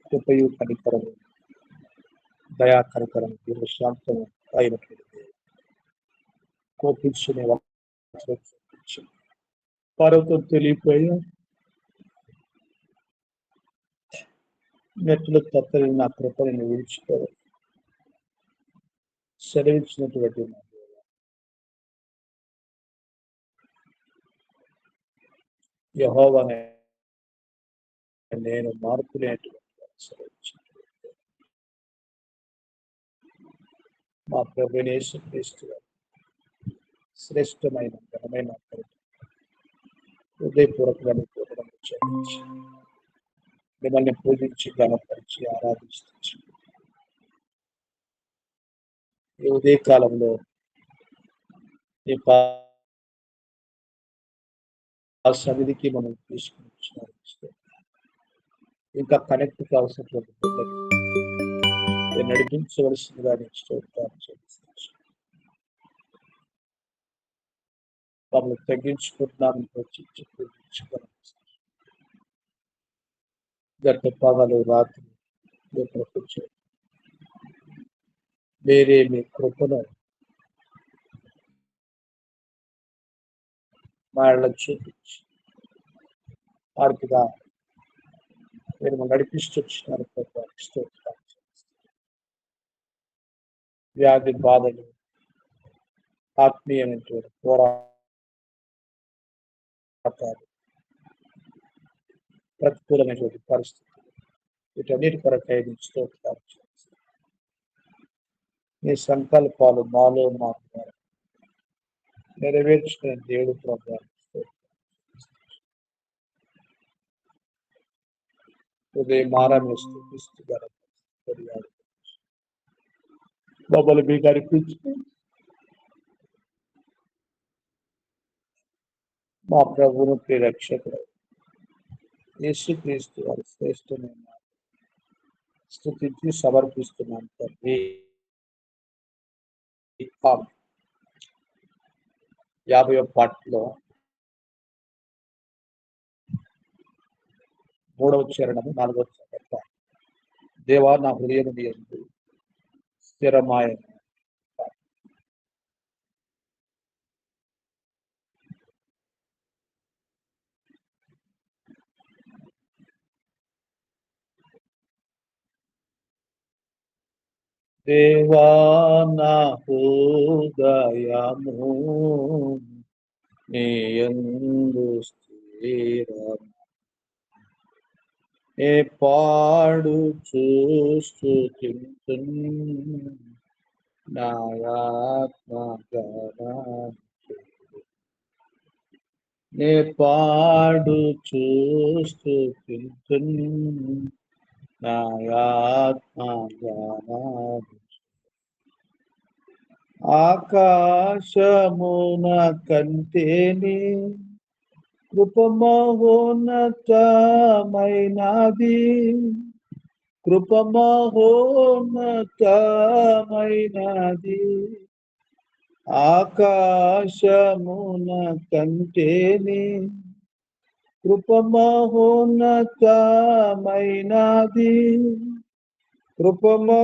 కృపయు కనికరము దయా కనికరం దీర్ఘశాంతము అయినటువంటి కోపించునే పర్వతం తెలియపోయా మెట్లు తప్పని నా కృపని విడిచిపోయి సెలవిచ్చినటువంటి యెహోవానే నేను మార్పులేనటువంటి సెలవిచ్చిన మా ప్రభువైన యేసుక్రీస్తు శ్రేష్టమైన ఘనమైన హృదయపూర్వకమైన పూర్ణం చెల్లించి మిమ్మల్ని పూజించి గణపరిచి ఆరాధిస్తూ ఈ ఉదయ కాలంలో ఈ సన్నిధికి మనం తీసుకుని ఇంకా కనెక్ట్ కావాల్సినటువంటి నడిపించవలసిందిగా స్తోత్రాలు చెల్లిస్తాను. మమ్మల్ని తగ్గించుకుంటున్నాను గత పగలు రాత్రి వేరే మీ కృపను వాళ్ళని చూపించి వారికిగా మీరు నడిపిస్తున్నారు. వ్యాధి బాధలు ఆత్మీయమైనటువంటి పోరాటాలు ప్రతికూలమైనటువంటి పరిస్థితులు వీటన్నిటి కొరకై స్తోత్రాలు మీ సంకల్పాలు మాలో మాకు నెరవేర్చుకునే దేవుడు ప్రభావం ఉదయం మారాన్ని స్థుతిస్తున్నారు. మమ్మల్ని మీకు అర్పించు మా ప్రభువును రక్షకుడు యేసుక్రీస్తు వారి శ్రేష్టమైన స్తుతించి సమర్పిస్తున్నాను తండ్రి. 50వ పాటలో 3వ చరణము 4వ చరణం దేవా నా హృదయం యందు స్థిరమాయ దేవా నా హృదయము నీ యందు స్థిరమాయ ఏ పాడు చూస్తూ నే పాడు చూస్తూ ఆకాశమున కంటేనే కృపమహోన్నతమైనది కృపమహోన్నతమైనది ఆకాశమున కంటేనే కృపమహోన్నతమైనది కృపమహోన్నతమైనది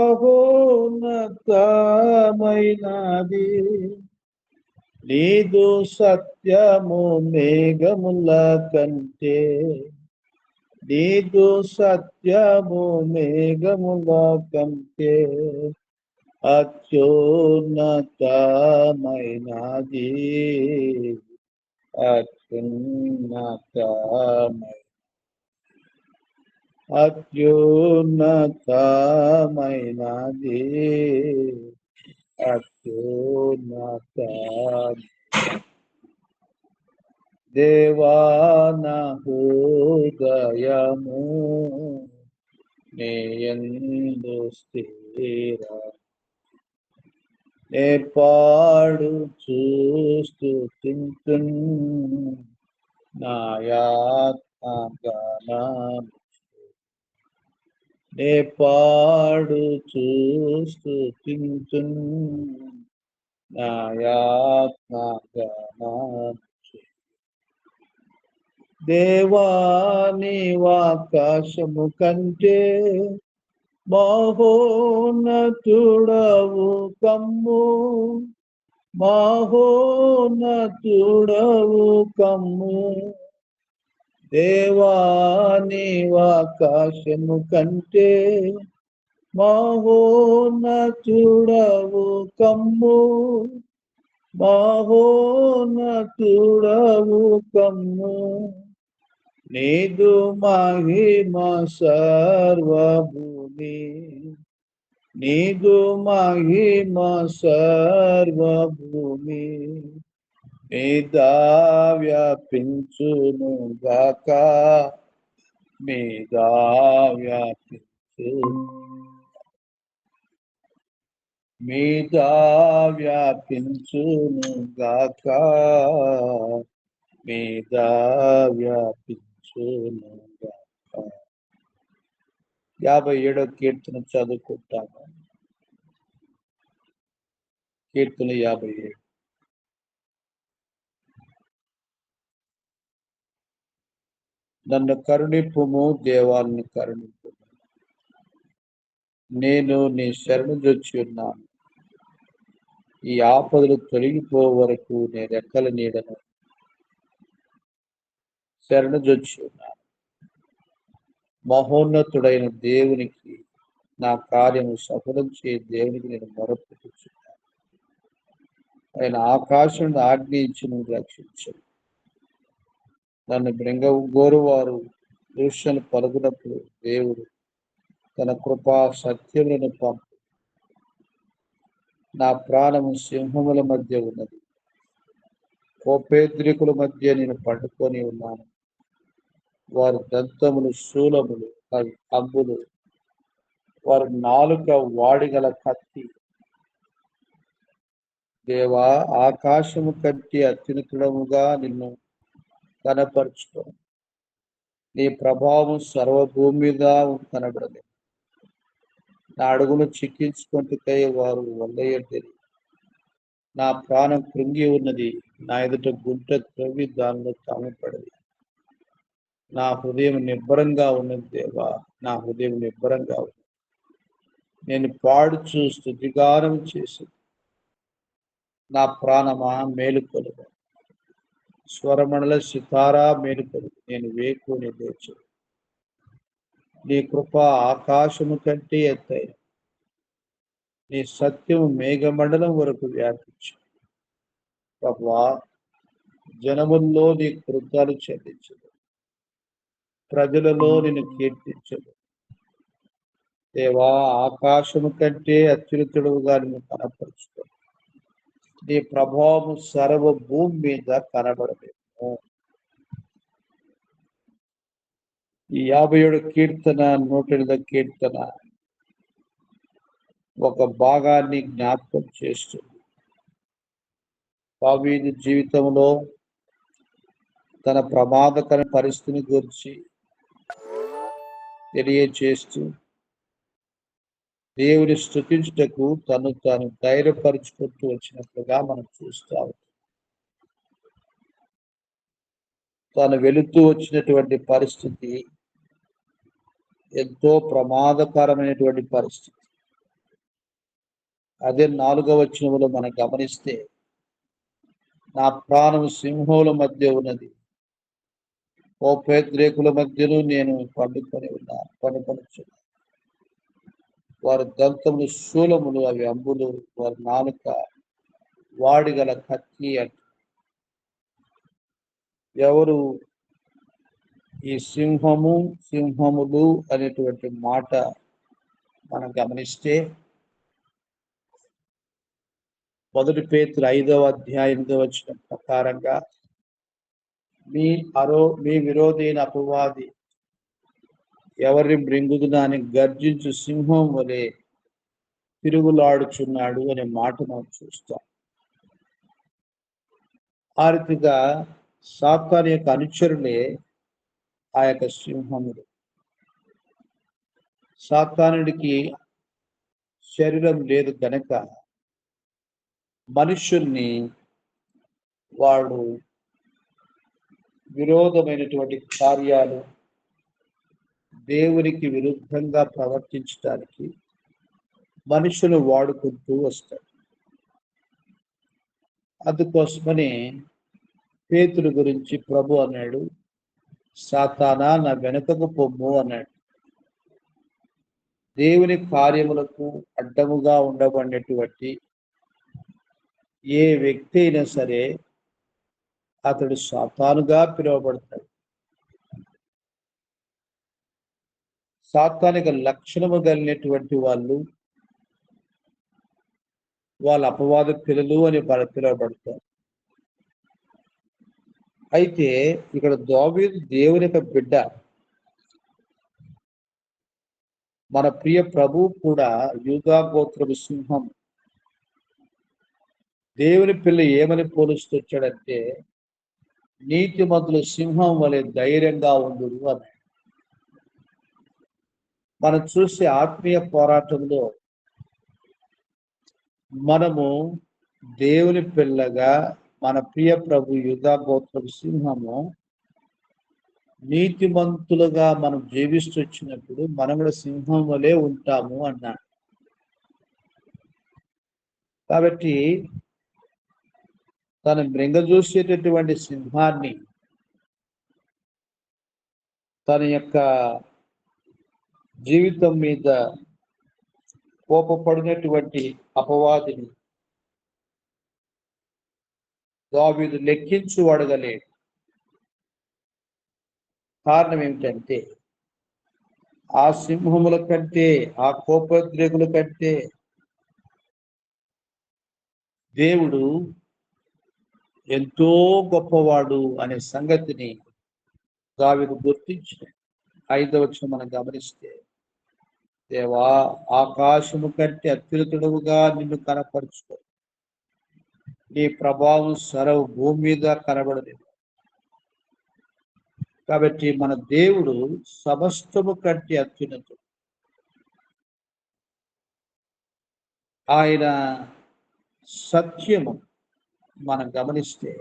నీదు సత్యము మేఘముల కంటే నీదు సత్యము మేఘముల కంటే అత్యున్నతమైనది అత్యున్నతమైనది అత్యున్నత దేవా నా హృదయము నీ యందు స్థిర నే పాడు చూస్తూ నాయాత్మగానం నే పాడు చూస్తూ నాయాత్మగానం దేవా నీవాకాశము కంటే మహోన్నతుడవు కమ్ము, మహోన్నతుడవు కమ్ము. దేవా నీవాకాశము కంటే మహోన్నతుడవు కమ్ము, మహోన్నతుడవు కమ్ము. నీదు మహిమ సర్వభూమి, నీదు మహిమ సర్వభూమి మీద వ్యాపించును గాక, మీద వ్యాపించు, మీద వ్యాపించును గాక, మీద వ్యాపించును గాక. 57వ కీర్తన చదువుకుంటాము. కీర్తన 57. నన్ను కరుణింపుము దేవాన్ని కరుణింపుము, నేను నీ శరణుజొచ్చి ఉన్నాను. ఈ ఆపదలు తొలగిపో వరకు నేను రెక్కల నీడను శరణుజొచ్చి ఉన్నాను. మహోన్నతుడైన దేవునికి నా కార్యము సఫలం చే దేవునికి నేను మొరపెట్టుచున్నాను. ఆయన ఆకాశం ఆజ్ఞయించి నువ్వు రక్షించు. నన్ను బృంగగోరువారు దూషణ పలుకున్నప్పుడు దేవుడు తన కృపా సత్యములను పంపు. నా ప్రాణము సింహముల మధ్య ఉన్నది, కోపేద్రికుల మధ్య నేను పండుకొని ఉన్నాను. వారి దంతములు శూలములు, అవి అంబులు, వారి నాలుక వాడిగల కత్తి. దేవా, ఆకాశము కంటే అత్యున్నతముగా నిన్ను కనపరుచుకో. నీ ప్రభావం సర్వభూమి మీద కనబడలేదు. నా అడుగును చిక్కించుకుంటుకై వారు వల్లయ్యది. నా ప్రాణం కృంగి ఉన్నది, నా ఎదుట గుంట త్రవ్వి దానిలో తామపడది. నా హృదయం నిబ్బరంగా ఉన్నది దేవా, నా హృదయం నిబ్బరంగా ఉంది. నేను పాడుచు స్తుతిగానం చేసి నా ప్రాణమా మేలుకొలుగు. స్వరమండల సితారా మేలుకొలుగు. నేను వేకుని లేచు. నీ కృప ఆకాశము కంటే ఎత్తైన, నీ సత్యము మేఘమండలం వరకు వ్యాపించు. ప్రభువా, జనముల్లో నీ కృతాలు చెల్లించదు, ప్రజలలో నేను కీర్తించదు. దేవా, ఆకాశము కంటే అత్యున్నతుడుగా నిన్ను కనపరుచుకో. నీ ప్రభావం సర్వభూమి మీద కనబడలేదు. ఈ 57 కీర్తన 108 కీర్తన ఒక భాగాన్ని జ్ఞాపకం చేస్తుంది. దావీదు జీవితంలో తన ప్రమాదకర పరిస్థితిని గురించి తెలియచేస్తూ దేవుని స్తుతించుటకు తను తాను ధైర్యపరుచుకుంటూ వచ్చినట్లుగా మనం చూస్తాము. తాను వెళుతూ వచ్చినటువంటి పరిస్థితి ఎంతో ప్రమాదకరమైనటువంటి పరిస్థితి. అదే 4వ వచనంలో మనం గమనిస్తే, నా ప్రాణం సింహముల మధ్య ఉన్నది, కోపేద్రేకుల మధ్యలో నేను పండుకొని ఉన్నాను. వారి దంతములు శూలములు, అవి అంబులు, వారి నాలుక వాడిగల కత్తి అంట. ఎవరు ఈ సింహములు అనేటువంటి మాట మనం గమనిస్తే, 1 పేతురు 5వ అధ్యాయం 8వ వచనం ప్రకారంగా, మీ విరోధైన అపవాది ఎవరిని మృంగుదునని గర్జించు సింహం వలె తిరుగులాడుచున్నాడు అనే మాట మనం చూస్తాం. ఆ రీతిగా సాతాను యొక్క అనుచరులే ఆ యొక్క సింహములు. సాతానుడికి శరీరం లేదు గనక మనుషుల్ని వాడు విరోధమైనటువంటి కార్యాలు, దేవునికి విరుద్ధంగా ప్రవర్తించడానికి మనుషులు వాడుకుంటూ వస్తారు. అందుకోసమని పేతురు గురించి ప్రభు అన్నాడు, సాతానా నా వెనుకకు పొమ్ము అన్నాడు. దేవుని కార్యములకు అడ్డముగా ఉండబడినటువంటి ఏ వ్యక్తి అయినా సరే అతడు సాతానుగా పిలువబడతాడు. సాతానిక లక్షణము కలిగినటువంటి వాళ్ళ అపవాద పిల్లలు అని పిలువబడతారు. అయితే ఇక్కడ దావీదు దేవుని యొక్క బిడ్డ. మన ప్రియ ప్రభు కూడా యూదా గోత్రపు సింహం. దేవుని పిల్ల ఏమని పోలుస్తొచ్చాడంటే, నీతిమంతుల సింహం వలె ధైర్యంగా ఉండును అని. మనం చూసే ఆత్మీయ పోరాటంలో మనము దేవుని పిల్లగా మన ప్రియ ప్రభు యూదా గోత్రపు సింహము నీతిమంతులుగా మనం జీవిస్తూ వచ్చినప్పుడు మనం కూడా సింహం వలె ఉంటాము అన్నాడు. కాబట్టి తను మృంగజూసేటటువంటి సింహాన్ని తన యొక్క జీవితం మీద కోపపడినటువంటి అపవాదిని దావీదు లెక్కించు అడగలేడు. కారణం ఏమిటంటే, ఆ సింహముల కంటే, ఆ కోపోద్రేకుల కంటే దేవుడు ఎంతో గొప్పవాడు అనే సంగతిని దావీదు గుర్తించిన. 5వ వచనం మనం గమనిస్తే, దేవా ఆకాశము కంటే అత్యున్నతుడుగా నిన్ను కనపరుచుకో, నీ ప్రభావం సర్వ భూమి మీద కనబడలేదు. కాబట్టి మన దేవుడు సమస్తము కంటే అత్యున్నతుడు. ఆయన సత్యము మనం గమనిస్తే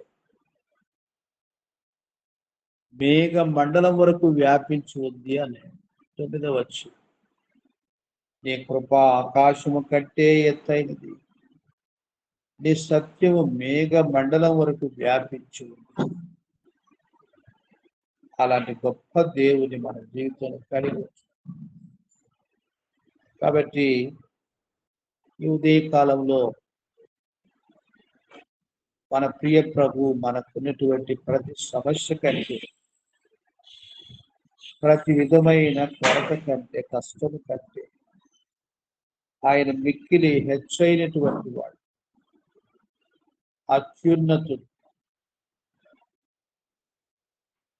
మేఘ మండలం వరకు వ్యాపించి ఉంది అని 9వ వచనం. నీ కృప ఆకాశము కంటే ఎత్తైనది, నీ సత్యము మేఘ మండలం వరకు వ్యాపించి ఉంది. అలాంటి గొప్ప దేవుని మన జీవితంలో కలిగి. కాబట్టి ఈ ఉదయ కాలంలో మన ప్రియ ప్రభు మనకున్నటువంటి ప్రతి సమస్య కంటే, ప్రతి విధమైన కొరత కంటే, కష్టము కంటే ఆయన మిక్కిలి హెచ్చైనటువంటి వాడు, అత్యున్నతుడు.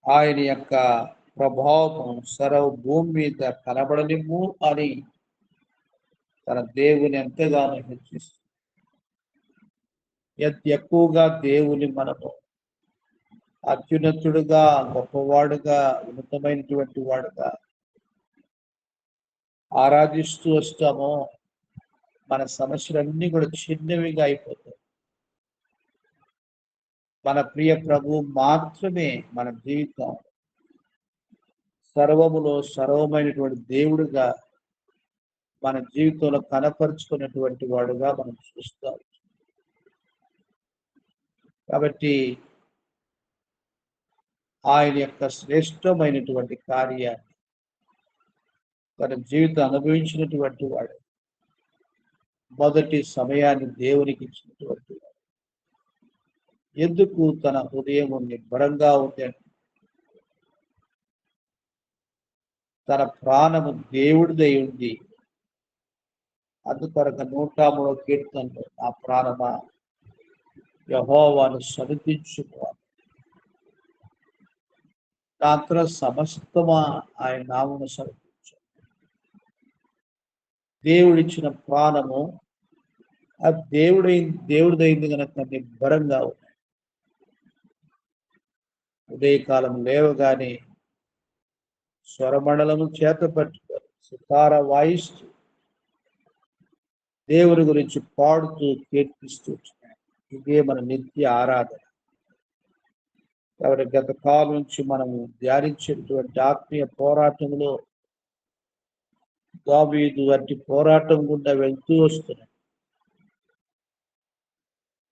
ఆయన యొక్క ప్రభావం సర్వ భూమి మీద కనబడనిమ్ము అని తన దేవుని ఎంతగానో హెచ్చిస్తుంది. ఎక్కువగా దేవుని మనము అత్యున్నతుడుగా, గొప్పవాడుగా, ఉన్నతమైనటువంటి వాడుగా ఆరాధిస్తూ వస్తామో మన సమస్యలన్నీ కూడా చిన్నవిగా అయిపోతాయి. మన ప్రియ ప్రభు మాత్రమే మన జీవితం సర్వములో సర్వమైనటువంటి దేవుడుగా మన జీవితంలో కనపరుచుకున్నటువంటి వాడుగా మనం చూస్తాం. కాబట్టి ఆయన యొక్క శ్రేష్టమైనటువంటి కార్యాన్ని తన జీవితం అనుభవించినటువంటి వాడు, మొదటి సమయాన్ని దేవునికి ఇచ్చినటువంటి వాడు. ఎందుకు తన హృదయం నిబ్బరంగా ఉంది అంటే, తన ప్రాణము దేవుడిదై ఉంది. అందుకొరకు 103వ కీర్తనలో నా ప్రాణమా యెహోవాను సన్నుతించుకోవాలి, దాంతో సమస్తమా ఆయన నామమును సన్నుతించు. దేవుడిచ్చిన ప్రాణము ఆ దేవుడిదైంది కనుక నిబ్బరంగా ఉన్నాయి. ఉదయకాలం లేవగానే స్వరమండలము చేత పట్టుకొని సితార వాయిస్తూ దేవుని గురించి పాడుతూ కీర్తిస్తూ ఇదే మన నిత్య ఆరాధన. కాబట్టి గత కాలం నుంచి మనము ధ్యానించేటువంటి ఆత్మీయ పోరాటంలో దావీదు వంటి పోరాటం గుండా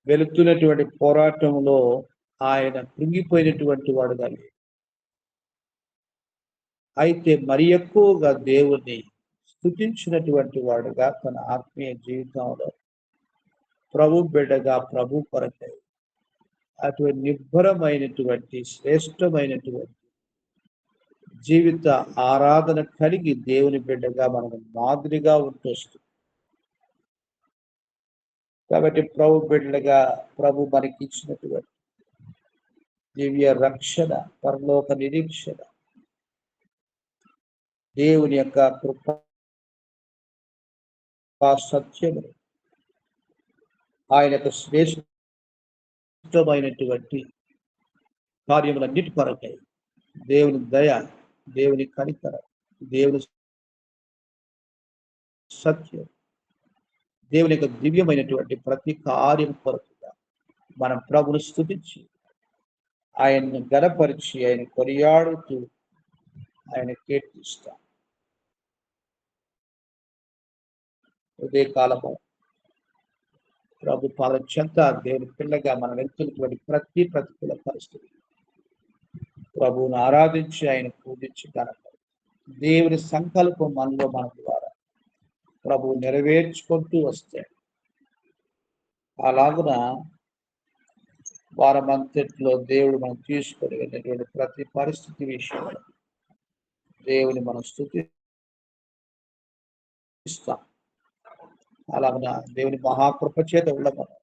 వెళుతున్నటువంటి పోరాటంలో ఆయన కృంగిపోయినటువంటి వాడుగా లేడు. అయితే మరి ఎక్కువగా దేవుణ్ణి స్తుతించినటువంటి వాడుగా తన ఆత్మీయ జీవితంలో ప్రభు బిడ్డగా ప్రభు కొరకై అటువంటి నిర్భరమైనటువంటి శ్రేష్టమైనటువంటి జీవిత ఆరాధన కలిగి దేవుని బిడ్డగా మనం మాదిరిగా ఉంటూ వస్తుంది. కాబట్టి ప్రభు బిడ్డలుగా ప్రభు మనకి ఇచ్చినటువంటి దివ్య రక్షణ, పరలోక నిరీక్షణ, దేవుని యొక్క కృపా సత్యము, ఆయన యొక్క శ్రేష్టమైనటువంటి కార్యములన్నిటి కొరకై దేవుని దయ, దేవుని కనికరం, దేవుని సత్యం, దేవుని యొక్క దివ్యమైనటువంటి ప్రతి కార్యం కొరకుగా మనం ప్రభుని స్తుతించి ఆయన్ని గణపరిచి ఆయన కొనియాడుతూ ఆయన కీర్తిస్తాం. ఉదయ కాలము ప్రభు పాదం చెంత దేవుని పిల్లగా మనం వెళ్తున్నటువంటి ప్రతి ప్రతికూల పరిస్థితి ప్రభువును ఆరాధించి ఆయన పూజించి గణపరి దేవుని సంకల్పం మనలో మన ద్వారా ప్రభువు నెరవేర్చుకుంటూ వస్తాడు. అలాగున వారమంతట్లో దేవుడు మనం తీసుకొని వెళ్ళినటువంటి ప్రతి పరిస్థితి విషయంలో దేవుని మనం స్తుతిస్తాం. అలాగన దేవుని మహాకృప చేత ఉండమని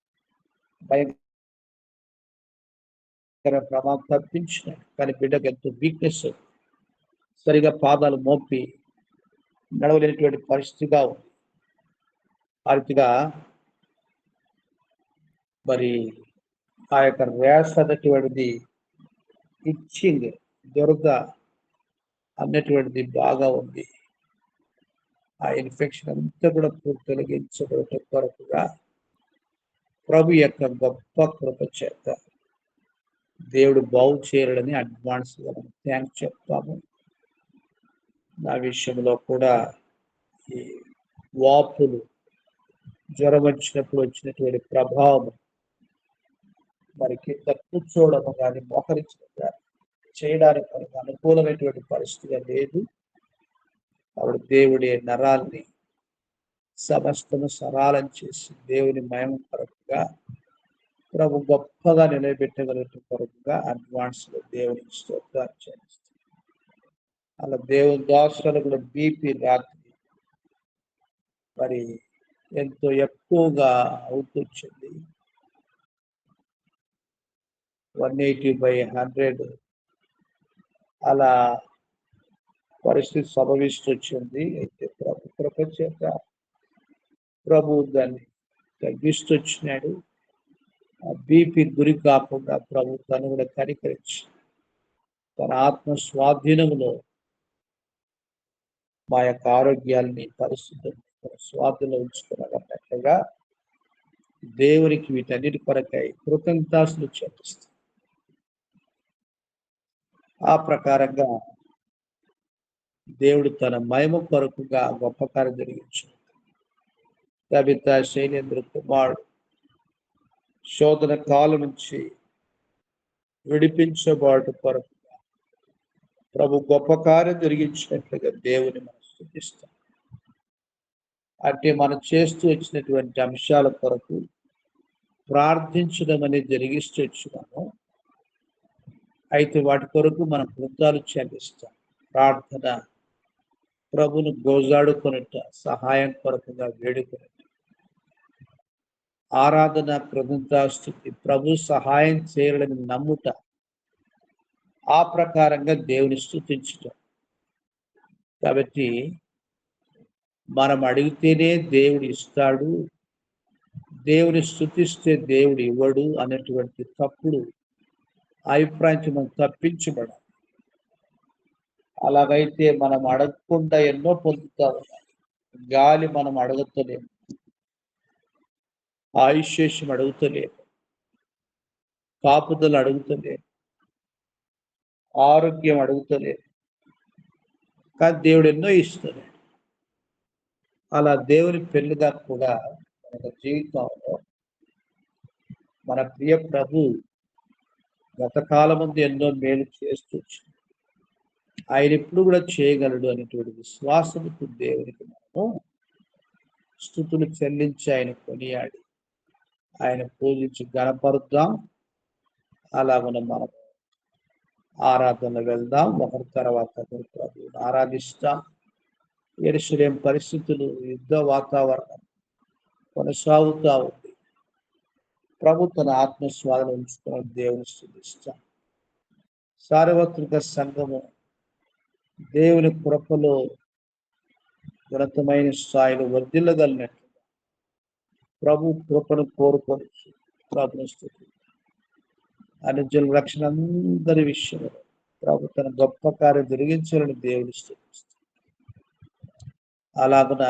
భయంకర ప్రమాదం తప్పించిన కానీ బిడ్డకు ఎంతో వీక్నెస్, సరిగా పాదాలు మోపి నడవలేనటువంటి పరిస్థితిగా ఉంది. ఆ రీతిగా మరి ఆ యొక్క ర్యాస్ అన్నటువంటిది, ఇచ్చింగ్, దురద అన్నటువంటిది బాగా ఉంది. ఆ ఇన్ఫెక్షన్ అంతా కూడా తొలగించబడటం కొరకుగా ప్రభు యొక్క గొప్ప కృప చేత దేవుడు బాగు చేయడని అడ్వాన్స్ గా మనం థ్యాంక్స్ చెప్తాము. నా విషయంలో కూడా ఈ వాపులు, జ్వరం వచ్చినప్పుడు వచ్చినటువంటి ప్రభావం మరి కింద కూర్చోవడము కానీ మోకరించడం కానీ చేయడానికి మనకు అనుకూలమైనటువంటి పరిస్థితి లేదు. ఆవిడ దేవుడి నరాల్ని సమస్తము సరాలం చేసి దేవుని మయం కొరకుగా ప్రభు గొప్పగా నిలబెట్టగలిగిన కొరకుగా అడ్వాన్స్ లో దేవునికి స్తోత్రాలు చేస్తాం. అలా దేవుని దాసులు కూడా బీపీ రాత్రి మరి ఎంతో ఎక్కువగా అవుతొచ్చింది. 180/100 అలా పరిస్థితి సంభవిస్తూ వచ్చింది. అయితే ప్రభు కృప చేత ప్రభు దాన్ని తగ్గిస్తూ వచ్చినాడు. ఆ బీపీ గురి కాకుండా ప్రభు తను కూడా కనికరించి తన ఆత్మ స్వాధీనంలో మా యొక్క ఆరోగ్యాన్ని, పరిస్థితులను స్వాధీనంలో ఉంచుకున్నట్లుగా దేవునికి వీటన్నిటి కొరకై కృతజ్ఞతాస్తులు చెల్లిస్తాం. ఆ ప్రకారంగా దేవుడు తన మహిమ కొరకుగా గొప్ప కార్యం జరిగించాడు. కవిత శైలేంద్ర కుమారుడు శోధన కాలం నుంచి విడిపించబడు కొరకుగా ప్రభు గొప్ప కార్యం జరిగించినట్లుగా దేవుని మనం స్తుతిస్తాం. అంటే మనం చేస్తూ వచ్చినటువంటి అంశాల కొరకు ప్రార్థించడం అనేది జరిగిస్తూ వచ్చినాము. అయితే వాటి కొరకు మనం కృతాలు చెల్లిస్తాం. ప్రార్థన ప్రభును గోజాడుకొనుట, సహాయం కొరకుగా వేడుకొనుట, ఆరాధన, కృతజ్ఞతాస్తుతి, ప్రభు సహాయం చేయాలని నమ్ముట, ఆ ప్రకారంగా దేవుని స్తుతించటం. కాబట్టి మనం అడిగితేనే దేవుడు ఇస్తాడు, దేవుని స్తుతిస్తే దేవుడు ఇవ్వడు అనేటువంటి తప్పుడు అభిప్రాయం మనం తప్పించబడాలి. అలాగైతే మనం అడగకుండా ఎన్నో పొందుతా ఉన్నాం. గాలి మనం అడుగుతలేము, ఆయుష్యం అడుగుతలేము, కాపుదలు అడుగుతలేము, ఆరోగ్యం అడుగుతలేదు, కానీ దేవుడు ఎన్నో ఇస్తాడు. అలా దేవుని పెళ్లిగా కూడా మన జీవితంలో మన ప్రియ ప్రభు గతకాలం ముందు ఎన్నో మేలు చేస్తూ ఆయన ఎప్పుడు కూడా చేయగలడు అనేటువంటి విశ్వాసంతో దేవునికి మనము స్తుతులు చెల్లించి ఆయన కొనియాడి ఆయన పూజించి గణపరుద్దాం. అలాగనే మనం ఆరాధన వెళ్దాం, ఒకరి తర్వాత ఒకరు ప్రభువుని ఆరాధిస్తాం. యెరూషలేం పరిస్థితులు, యుద్ధ వాతావరణం కొనసాగుతా ఉంది. ప్రభు తన ఆత్మస్వాదం ఉంచుకున్న దేవుని స్తుతిస్తాం. సార్వత్రిక సంఘము దేవుని కృపలో ఉన్నతమైన స్థాయిలో వర్ధిల్లగలిగినట్లు ప్రభు కృపను కోరుకొని ప్రభుని స్తుతి అనుజుల రక్షణ అందరి విషయంలో ప్రభు తన గొప్ప కార్యం జరిగించాలని దేవుని స్తుతిస్తాం. అలాగున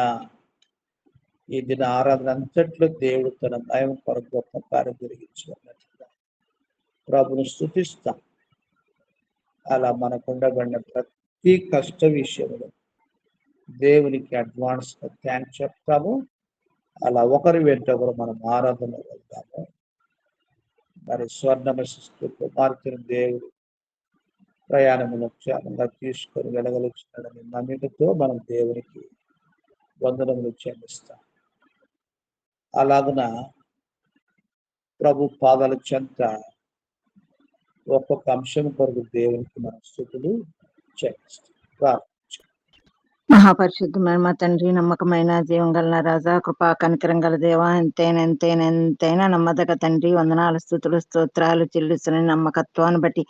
ఈ దిన ఆరాధన అంతట్లో దేవుడు తన మహిమ కొరకు గొప్ప కార్యం జరిగించినట్లుగా ప్రభుని స్తుతిస్తాం. అలా మనకుండబడిన ప్రతి కష్ట విషయంలో దేవునికి అడ్వాన్స్ గా థ్యాంక్స్ చెప్తాము. అలా ఒకరి వెంట ఒకరు మనం ఆరాధన వెళ్తాము. మరి స్వర్ణమ శిస్తు కుమార్తెను దేవుడు ప్రయాణమును క్షేమంగా తీసుకొని వెళ్ళగలిగినాడని నమ్మికతో మనం దేవునికి వందనములు చెల్లిస్తాం. అలాగున ప్రభు పాదాల చెంత ఒక్కొక్క అంశం కొరకు దేవునికి మన స్థుతులు చెల్లిస్తాం. మహాపరిశుద్ధమైన మా తండ్రి, నమ్మకమైన జీవం గల రాజా, కృపా కనికరం గల దేవా, ఎంతైనా నమ్మదగ తండ్రి, వందనాలు స్తుతులు స్తోత్రాలు చెల్లిస్తున్న నమ్మకత్వాన్ని బట్టి,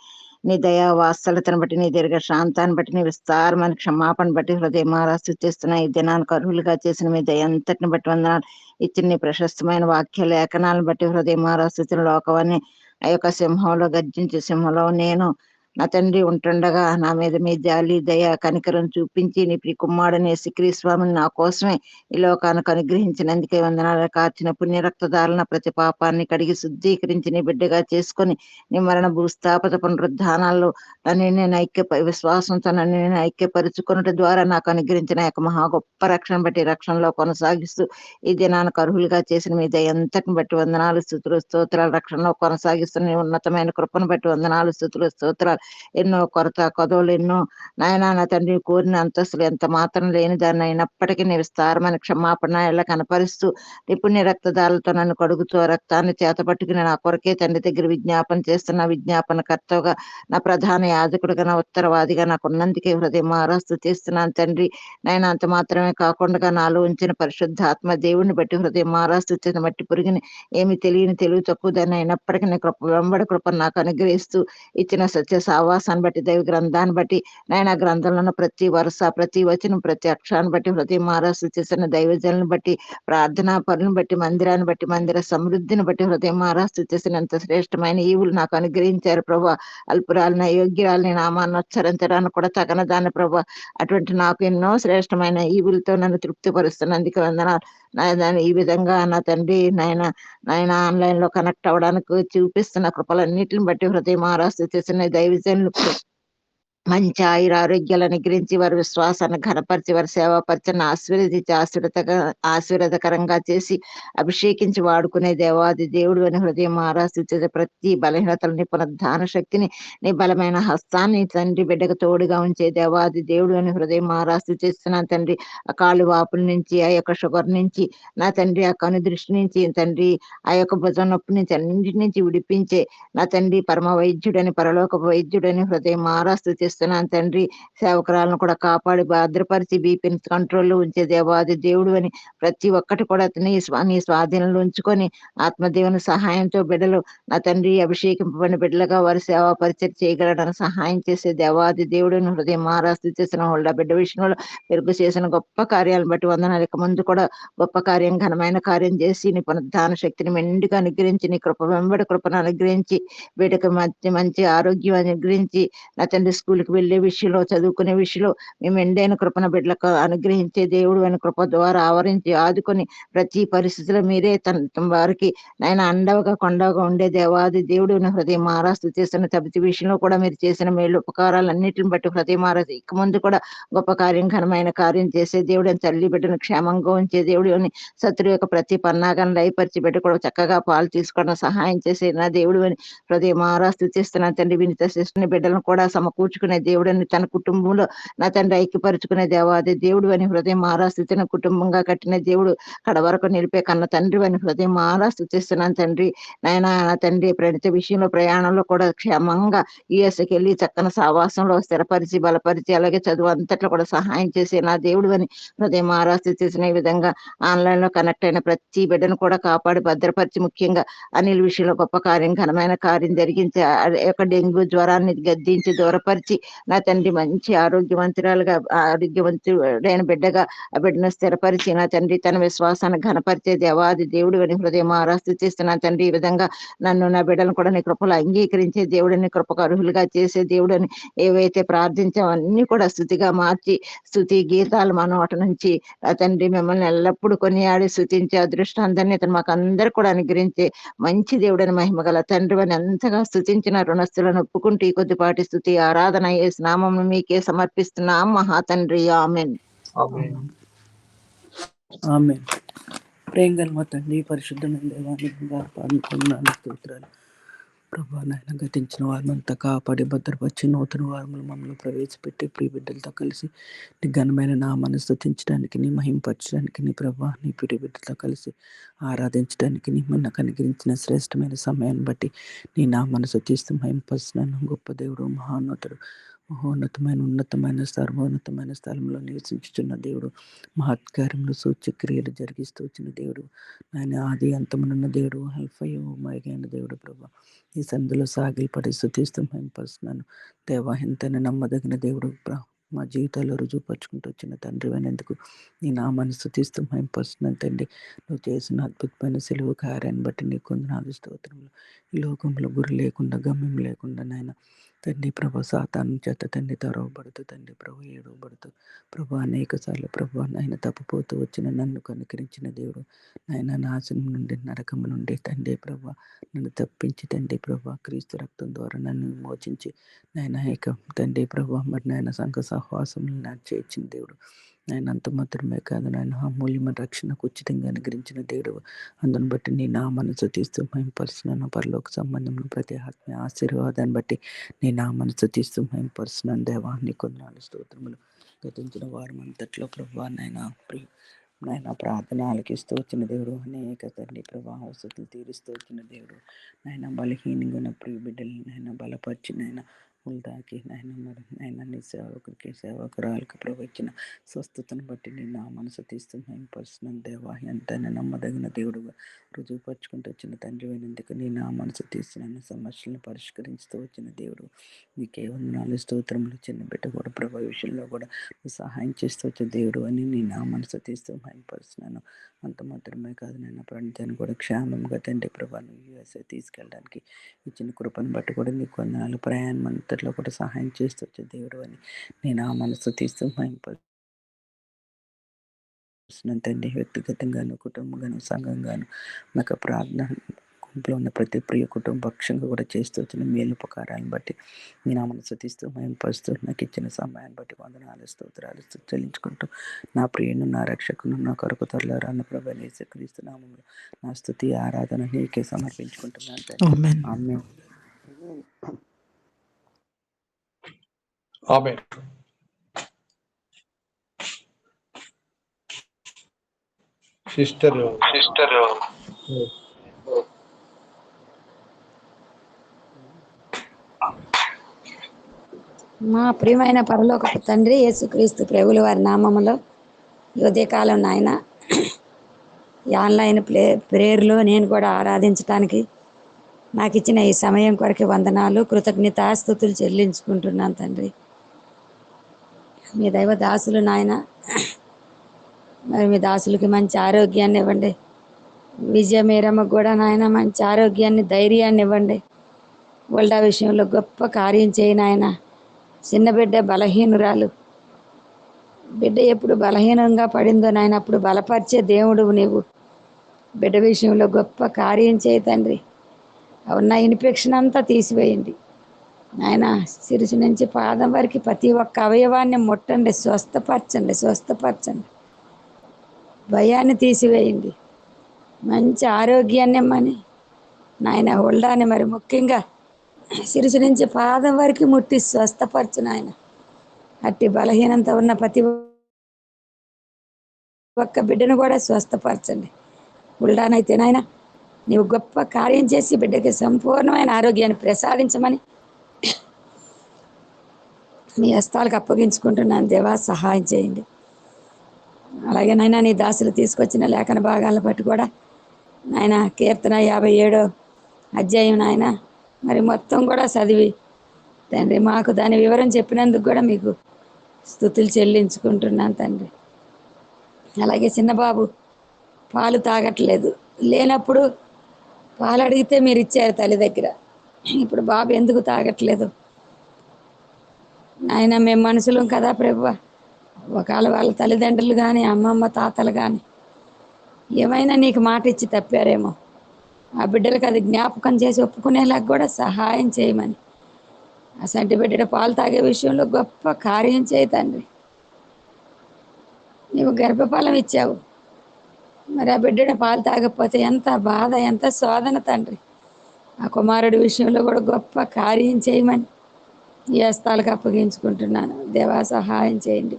నీ దయా వాత్సల్యతను బట్టి, నీ దీర్ఘ శాంతాన్ని బట్టి, నీ విస్తారమైన క్షమాపణ బట్టి హృదయమారా స్తుతిస్తున్న ఈ దినానికి అర్హులుగా చేసిన మీ దయ అంతటిని బట్టి వందనాలు. ఇచ్చిన నీ ప్రశస్తమైన వాక్య లేఖనాలను బట్టి హృదయమారా స్థుతిని లోకవాన్ని ఆ యొక్క సింహంలో గర్జించే సింహంలో నేను నా తండ్రి ఉంటుండగా నా మీద మీ జాలి దయ కనికరం చూపించి నీ ప్రియ కుమారుడనే యేసుక్రీస్తుని నా కోసమే ఈ లోకానికి అనుగ్రహించినందుకే వందనాలు. కార్చిన పుణ్య రక్తదారుల ప్రతి పాపాన్ని కడిగి శుద్ధీకరించి నీ బిడ్డగా చేసుకొని నీ మరణ భూస్థాపత పునరుద్ధానాల్లో నన్ను నేను విశ్వాసంతో నన్ను నేను ఐక్యపరుచుకున్నట్టు ద్వారా నాకు అనుగ్రహించిన యొక్క మహా గొప్ప రక్షణ బట్టి రక్షణలో కొనసాగిస్తూ ఈ దినానికి అర్హులుగా చేసిన మీ దయ అంతటిని బట్టి వందనాలు స్తుతులు స్తోత్రాలు. రక్షణలో కొనసాగిస్తున్న ఉన్నతమైన కృపను బట్టి వందనాలు స్తుతులు స్తోత్రాలు. ఎన్నో కొరత కొదవలు ఎన్నో నాయనా నా తండ్రి కోరిన అంతస్తులు ఎంత మాత్రం లేని దాన్ని అయినప్పటికీ నీ విస్తారమైన క్షమాపణ ఎలా కనపరుస్తూ నిపుణ్య రక్తదారులతో నన్ను కడుగుతూ రక్తాన్ని చేతపట్టుకుని నా కొరకే తండ్రి దగ్గర విజ్ఞాపన చేస్తున్న విజ్ఞాపన కర్తగా నా ప్రధాన యాజకుడిగా నా ఉత్తరవాదిగా నాకు ఉన్నందుకే హృదయం ఆరాస్తూ చేస్తున్నాను తండ్రి. నాయన అంత మాత్రమే కాకుండా నాలో ఉంచిన పరిశుద్ధాత్మ దేవుడిని బట్టి హృదయం ఆరాస్తూ చేసిన మట్టి పురిగిని ఏమి తెలియని తెలివి తక్కువ దాన్ని అయినప్పటికీ నీ కృప వెంబడి కృపను నాకు అనుగ్రహిస్తూ ఇచ్చిన సత్య సావాసాన్ని బట్టి దైవ గ్రంథాన్ని బట్టి నాయన గ్రంథంలో ప్రతి వరుస ప్రతి వచనం ప్రతి అక్షరాన్ని బట్టి హృదయం ఆరాసు చేసిన దైవజనులను బట్టి ప్రార్థనా పనులను బట్టి మందిరాన్ని బట్టి మందిర సమృద్ధిని బట్టి హృదయం ఆరాసు చేసినంత శ్రేష్టమైన ఈవులు నాకు అనుగ్రహించారు ప్రభా. అల్పురాలని అయోగ్యురాలని నామాన్ని ఉచ్చరించడానికి కూడా తగన దాన్ని ప్రభా. అటువంటి నాకు ఎన్నో శ్రేష్టమైన ఈవులతో నన్ను తృప్తిపరుస్తున్నందుకు వందనాలు. దాన్ని ఈ విధంగా నా తండ్రి నాయన ఆన్లైన్ లో కనెక్ట్ అవ్వడానికి చూపిస్తున్న కృపలన్నిటిని బట్టి హృదయం ఆరాస్తు చేసిన దైవజనులు మంచి ఆయుర ఆరోగ్యాలు అనుగ్రహించి వారి విశ్వాసాన్ని ఘనపరిచి వారి సేవాపరిచని ఆశీర్వదించి ఆశీర్వాదకరంగా చేసి అభిషేకించి వాడుకునే దేవాది దేవుడు అని హృదయం ఆరాధించే ప్రతి బలహీనతలని పునరుద్ధాన శక్తిని నీ బలమైన హస్తాన్ని తండ్రి బిడ్డకు తోడుగా ఉంచే దేవాది దేవుడు అని హృదయం ఆరాధి చేస్తున్నాను తండ్రి. ఆ కాళ్ళు వాపుల నుంచి ఆ యొక్క షుగర్ నుంచి నా తండ్రి ఆ కను దృష్టి నుంచి తండ్రి ఆ యొక్క భుజం నొప్పి నుంచి అన్నింటి నుంచి విడిపించే నా తండ్రి పరమ వైద్యుడని పరలోక వైద్యుడని హృదయం ఆరాధి చేస్తున్నాను తండ్రి. సేవకురాలను కూడా కాపాడి భద్రపరిచి బీపీని కంట్రోల్లో ఉంచే దేవాది దేవుడు అని ప్రతి ఒక్కటి కూడా నీ స్వాధీనంలో ఉంచుకొని ఆత్మదేవుని సహాయంతో బిడ్డలు నా తండ్రి అభిషేకింపబడిన బిడ్డలుగా వారి సేవా పరిచయం చేయగలడని సహాయం చేసే దేవాది దేవుడిని హృదయం ఆరాధి చేసిన వాళ్ళ బిడ్డ విషయంలో పెరుగు చేసిన గొప్ప కార్యాలను బట్టి వందనాలు. ఇక ముందు కూడా గొప్ప కార్యం ఘనమైన కార్యం చేసి నీ పునరుద్ధాన శక్తిని మెండుగా అనుగ్రహించి నీ కృప వెంబడి కృపను అనుగ్రహించి వీటికి మంచి మంచి ఆరోగ్యం అనుగ్రహించి నా తండ్రి స్కూల్ స్కూల్కి వెళ్ళే విషయంలో, చదువుకునే విషయంలో మీ మెండైన కృపణ బిడ్డలకు అనుగ్రహించే దేవుడు అని కృప ద్వారా ఆవరించి ఆదుకొని ప్రతి పరిస్థితిలో మీరే తన వారికి నాయన అండవగా కొండవగా ఉండే దేవాది దేవుడు హృదయం మారా స్తుతిస్తున్న ప్రతి విషయంలో కూడా మీరు చేసిన మేలు ఉపకారాలన్నిటిని బట్టి హృదయం మారా ఇక ముందు కూడా గొప్ప కార్యం ఘనమైన కార్యం చేసే దేవుడు అని తల్లి బిడ్డను క్షేమంగా ఉంచే దేవుడు అని శత్రు యొక్క ప్రతి పన్నాగాన్ని లయపరిచి బిడ్డ కూడా చక్కగా పాలు తీసుకోవడం సహాయం చేసే నా దేవుడు అని హృదయం మారా స్తుతిస్తున్నాను తండ్రి. వినిత శిష్యుని బిడ్డలను కూడా సమకూర్చుకునే దేవుడు అని తన కుటుంబంలో నా తండ్రి ఐక్యపరుచుకునే దేవాది దేవుడు అని హృదయం మారా స్థుతిన కుటుంబంగా కట్టిన దేవుడు కడ వరకు నిలిపే కన్న తండ్రి అని హృదయం మారా స్థుతిస్తున్నాను తండ్రి. నాయన నా తండ్రి ప్రతి విషయంలో ప్రయాణంలో కూడా క్షేమంగా యుఎస్కి వెళ్ళి చక్కని సావాసంలో స్థిరపరిచి బలపరిచి అలాగే చదువు అంతట్లో కూడా సహాయం చేసే నా దేవుడు అని హృదయం మారా స్థుతిస్తున్న ఈ విధంగా ఆన్లైన్ లో కనెక్ట్ అయిన ప్రతి బిడ్డను కూడా కాపాడి భద్రపరిచి ముఖ్యంగా అనిల్ విషయంలో గొప్ప కార్యం ఘనమైన కార్యం జరిగించి ఆ యొక్క డెంగ్యూ జ్వరాన్ని గద్దించి దూరపరిచి నా తండ్రి మంచి ఆరోగ్యవంతురాలుగా ఆరోగ్యవంతుడైన బిడ్డగా ఆ బిడ్డను స్థిరపరిచి నా తండ్రి తన విశ్వాసాన్ని ఘనపరిచే దేవాది దేవుడు అని హృదయం స్థుతిస్తున్నా తండ్రి. ఈ విధంగా నన్ను నా బిడ్డలను కూడా నీ కృపలు అంగీకరించే దేవుడిని కృపకు అర్హులుగా చేసే దేవుడని ఏవైతే ప్రార్థించామో అన్ని కూడా స్థుతిగా మార్చి స్థుతి గీతాలు మన నోట నుంచి ఆ తండ్రి మిమ్మల్ని ఎల్లప్పుడూ కొనియాడి స్థుతించే అదృష్టాంతాన్ని ఇతను మాకు అందరు కూడా అనుగ్రహించే మంచి దేవుడని మహిమ గల తండ్రి అని ఎంతగా స్థుతించిన రుణస్థులను ఒప్పుకుంటూ ఈ కొద్దిపాటి స్థుతి ఆరాధన యేసు నామమును మీకే సమర్పిస్తున్నాం మహా తండ్రి. ఆమేన్. ఆమేన్. ఆమేన్. ప్రేమ గల మా తండ్రి పరిశుద్ధమైన దేవానికి పాడుకున్నాను స్తోత్రాలు ప్రభా. నాయన గతించిన వారినంతా కాపాడి భద్రపరిచి నూతన వారములు మమ్మల్ని ప్రవేశపెట్టి ప్రియ బిడ్డలతో కలిసి నీ ఘనమైన నామాన్ని స్తుతించడానికి నీ మహింపరచడానికి నీ ప్రభా నీ ప్రియ బిడ్డలతో కలిసి ఆరాధించడానికి నీ మనకు అనుగ్రహించిన శ్రేష్టమైన సమయాన్ని బట్టి నీ నామాన్ని స్తుతిస్తూ మహింపరుస్తున్నాను. గొప్ప దేవుడు మహోన్నతుడు మహోన్నతమైన ఉన్నతమైన సర్వోన్నతమైన స్థలంలో నివసించుచున్న దేవుడు మహత్కార్యములు సూచ్యక్రియలు జరిగిస్తూ వచ్చిన దేవుడు ఆయన ఆది అంతమునున్న దేవుడు హల్ఫయో మైగైన దేవుడు ప్రభా. ఈ సందులో సాగిలపడి స్తుతిస్తూ మహింపరుస్తున్నాను దేవా. ఎంతైనా నమ్మదగిన దేవుడు మా జీవితాల్లో రుజువుపరుచుకుంటూ వచ్చిన తండ్రి అయినందుకు నీ నామాన్ని స్తుతిస్తూ మహింపరుస్తున్నాను తండ్రి. నువ్వు చేసిన అద్భుతమైన సెలవు కార్యాన్ని బట్టి నీ కొందనాలు స్తోత్రములు. ఈ లోకంలో గురి లేకుండా గమ్యం లేకుండా నాయన తండ్రి ప్రభా సాతాను చేత తండ్రి తరవబడుతూ తండ్రి ప్రభు ఏడవబడుతూ ప్రభా అనేక సార్లు ప్రభా నాయన తప్పిపోతూ వచ్చిన నన్ను కనుకరించిన దేవుడు నాయన నాశనం నుండి నరకము నుండి తండ్రి ప్రభా నన్ను తప్పించి తండ్రి ప్రభా క్రీస్తు రక్తం ద్వారా నన్ను మోచించి నాయన ఏక తండ్రి ప్రభా మరి నాయన సంఘ సహవాసం నాకు చేర్చిన దేవుడు నాయన అంత మాత్రమే కాదు నాయన అమూల్యమైన రక్షణకు ఉచితంగా అనుగ్రహించిన దేవుడు. అందును బట్టి నీ నామాన్ని స్తుతిస్తూ మహింపరుస్తున్నాను. పరలోక సంబంధంలో ప్రతి ఆత్మ ఆశీర్వాదాన్ని బట్టి నీ నామాన్ని స్తుతిస్తూ మహింపరుస్తున్నాను దేవా. నీ కొందనాలు స్తోత్రములు. గతించిన వారం అంతట్లో ప్రభా నాయన ప్రార్థన ఆలకిస్తూ వచ్చిన దేవుడు అనేక తండ్రి ప్రభా అవసరాలు తీరుస్తూ వచ్చిన దేవుడు నాయన బలహీనంగా ఉన్న ప్రియ బిడ్డలు నాయన బలపరిచి నాయన ఉల్దాకి నాయన మరి నాయన నీ సేవకుడికి సేవకురాలకు ప్రవచించిన స్వస్థతను బట్టి నీ నామాన్ని స్తుతిస్తూ మహింపరుస్తున్నాను దేవా. ఎంతైనా నమ్మదగిన దేవుడుగా రుజువుపరుచుకుంటూ వచ్చిన తండ్రి అయినందుకు నీ నామాన్ని స్తుతిస్తున్నాను. సమస్యలను పరిష్కరిస్తూ వచ్చిన దేవుడు నీకే వందనాలు స్తోత్రములు. చిన్న బిడ్డ కూడా ప్రభా విషయంలో కూడా నువ్వు సహాయం చేస్తూ వచ్చే దేవుడు అని నీ నామాన్ని స్తుతిస్తూ మహింపరుస్తున్నాను. అంత మాత్రమే కాదు నేను ప్రణితాన్ని కూడా క్షేమంగా తండ్రి ప్రభా నువ్వు యూఎస్ఏ తీసుకెళ్ళడానికి ఇచ్చిన కృపను బట్టి కూడా నీకు వందనాలు. ప్రయాణం అంతట్లో కూడా సహాయం చేస్తూ వచ్చే దేవుడు అని నీ నామాన్ని స్తుతిస్తూ మహింపరుస్తున్నాను తండ్రి. వ్యక్తిగతంగాను కుటుంబంగాను సంఘంగాను నాకు ప్రార్థన గుంపులో ఉన్న ప్రతి ప్రియ కుటుంబపక్షంగా కూడా చేస్తూ వచ్చిన మేలుపకారాలను బట్టి మీ నామాన్ని స్తుతిస్తూ మహింపరుస్తూ నాకు ఇచ్చిన సమయాన్ని బట్టి వందనాలు స్తోత్రాలు చెల్లించుకుంటూ నా ప్రియును నా రక్షకును నా కొరకు త్వరలో రాన్న ప్రభు యేసుక్రీస్తు నామములో నా స్తుతి ఆరాధన నీకే సమర్పించుకుంటున్నాను తండ్రి. ఆమేన్. ఆమేన్. సిస్టర్ మా ప్రియమైన పరలోకపు తండ్రి యేసుక్రీస్తు ప్రభుల వారి నామములో ఈ ఉదయకాలం నాయన ఈ ఆన్లైన్ ప్రేయర్లో నేను కూడా ఆరాధించడానికి నాకు ఇచ్చిన ఈ సమయం కొరకు వందనాలు కృతజ్ఞతాస్తుతులు చెల్లించుకుంటున్నాను తండ్రి. మీ దైవ దాసులు నాయన మరి మీ దాసులకి మంచి ఆరోగ్యాన్ని ఇవ్వండి. విజయమేరమ్మకు కూడా నాయన మంచి ఆరోగ్యాన్ని ధైర్యాన్ని ఇవ్వండి. వల్డా విషయంలో గొప్ప కార్యం చేయి నాయన. చిన్న బిడ్డ బలహీనురాలు, బిడ్డ ఎప్పుడు బలహీనంగా పడిందో నాయన అప్పుడు బలపరిచే దేవుడు నీవు. బిడ్డ విషయంలో గొప్ప కార్యం చేయి తండ్రి. ఉన్న ఇన్ఫెక్షన్ అంతా తీసివేయండి నాయన. శిరసు నుంచి పాదం వరకు ప్రతి ఒక్క అవయవాన్ని ముట్టండి, స్వస్థపరచండి. భయాన్ని తీసివేయండి, మంచి ఆరోగ్యాన్ని ఇమ్మని నాయన. హోల్డాన్ని మరి ముఖ్యంగా శిరసు నుంచి పాదం వరకు ముట్టి స్వస్థపరచు నాయన. అట్టి బలహీనంతో ఉన్న ప్రతి ఒక్క బిడ్డను కూడా స్వస్థపరచండి. హోల్డానైతే నాయన నీవు గొప్ప కార్యం చేసి బిడ్డకి సంపూర్ణమైన ఆరోగ్యాన్ని ప్రసాదించమని మీ హస్తాలకు అప్పగించుకుంటున్నాను దేవా, సహాయం చేయండి. అలాగే నాయన నీ దాసులు తీసుకొచ్చిన లేఖన భాగాలను బట్టి కూడా నాయన కీర్తన 57వ అధ్యాయం నాయన మరి మొత్తం కూడా చదివి తండ్రి మాకు దాని వివరం చెప్పినందుకు కూడా మీకు స్తుతులు చెల్లించుకుంటున్నాను తండ్రి. అలాగే చిన్నబాబు పాలు తాగట్లేదు, లేనప్పుడు పాలు అడిగితే మీరు ఇచ్చారు తల్లి దగ్గర. ఇప్పుడు బాబు ఎందుకు తాగట్లేదు ఆయన? మేము మనుషులం కదా ప్రభువా, ఒకవేళ వాళ్ళ తల్లిదండ్రులు కానీ అమ్మమ్మ తాతలు కానీ ఏమైనా నీకు మాట ఇచ్చి తప్పారేమో. ఆ బిడ్డలకు అది జ్ఞాపకం చేసి ఒప్పుకునేలాగా కూడా సహాయం చేయమని, అసంటి బిడ్డ పాలు తాగే విషయంలో గొప్ప కార్యం చేయి తండ్రి. నీవు గర్భఫలం ఇచ్చావు, మరి ఆ బిడ్డ పాలు తాగకపోతే ఎంత బాధ, ఎంత శోధన తండ్రి. ఆ కుమారుడి విషయంలో కూడా గొప్ప కార్యం చేయమని ఈ హస్తాలకు అప్పగించుకుంటున్నాను దేవా, సహాయం చేయండి.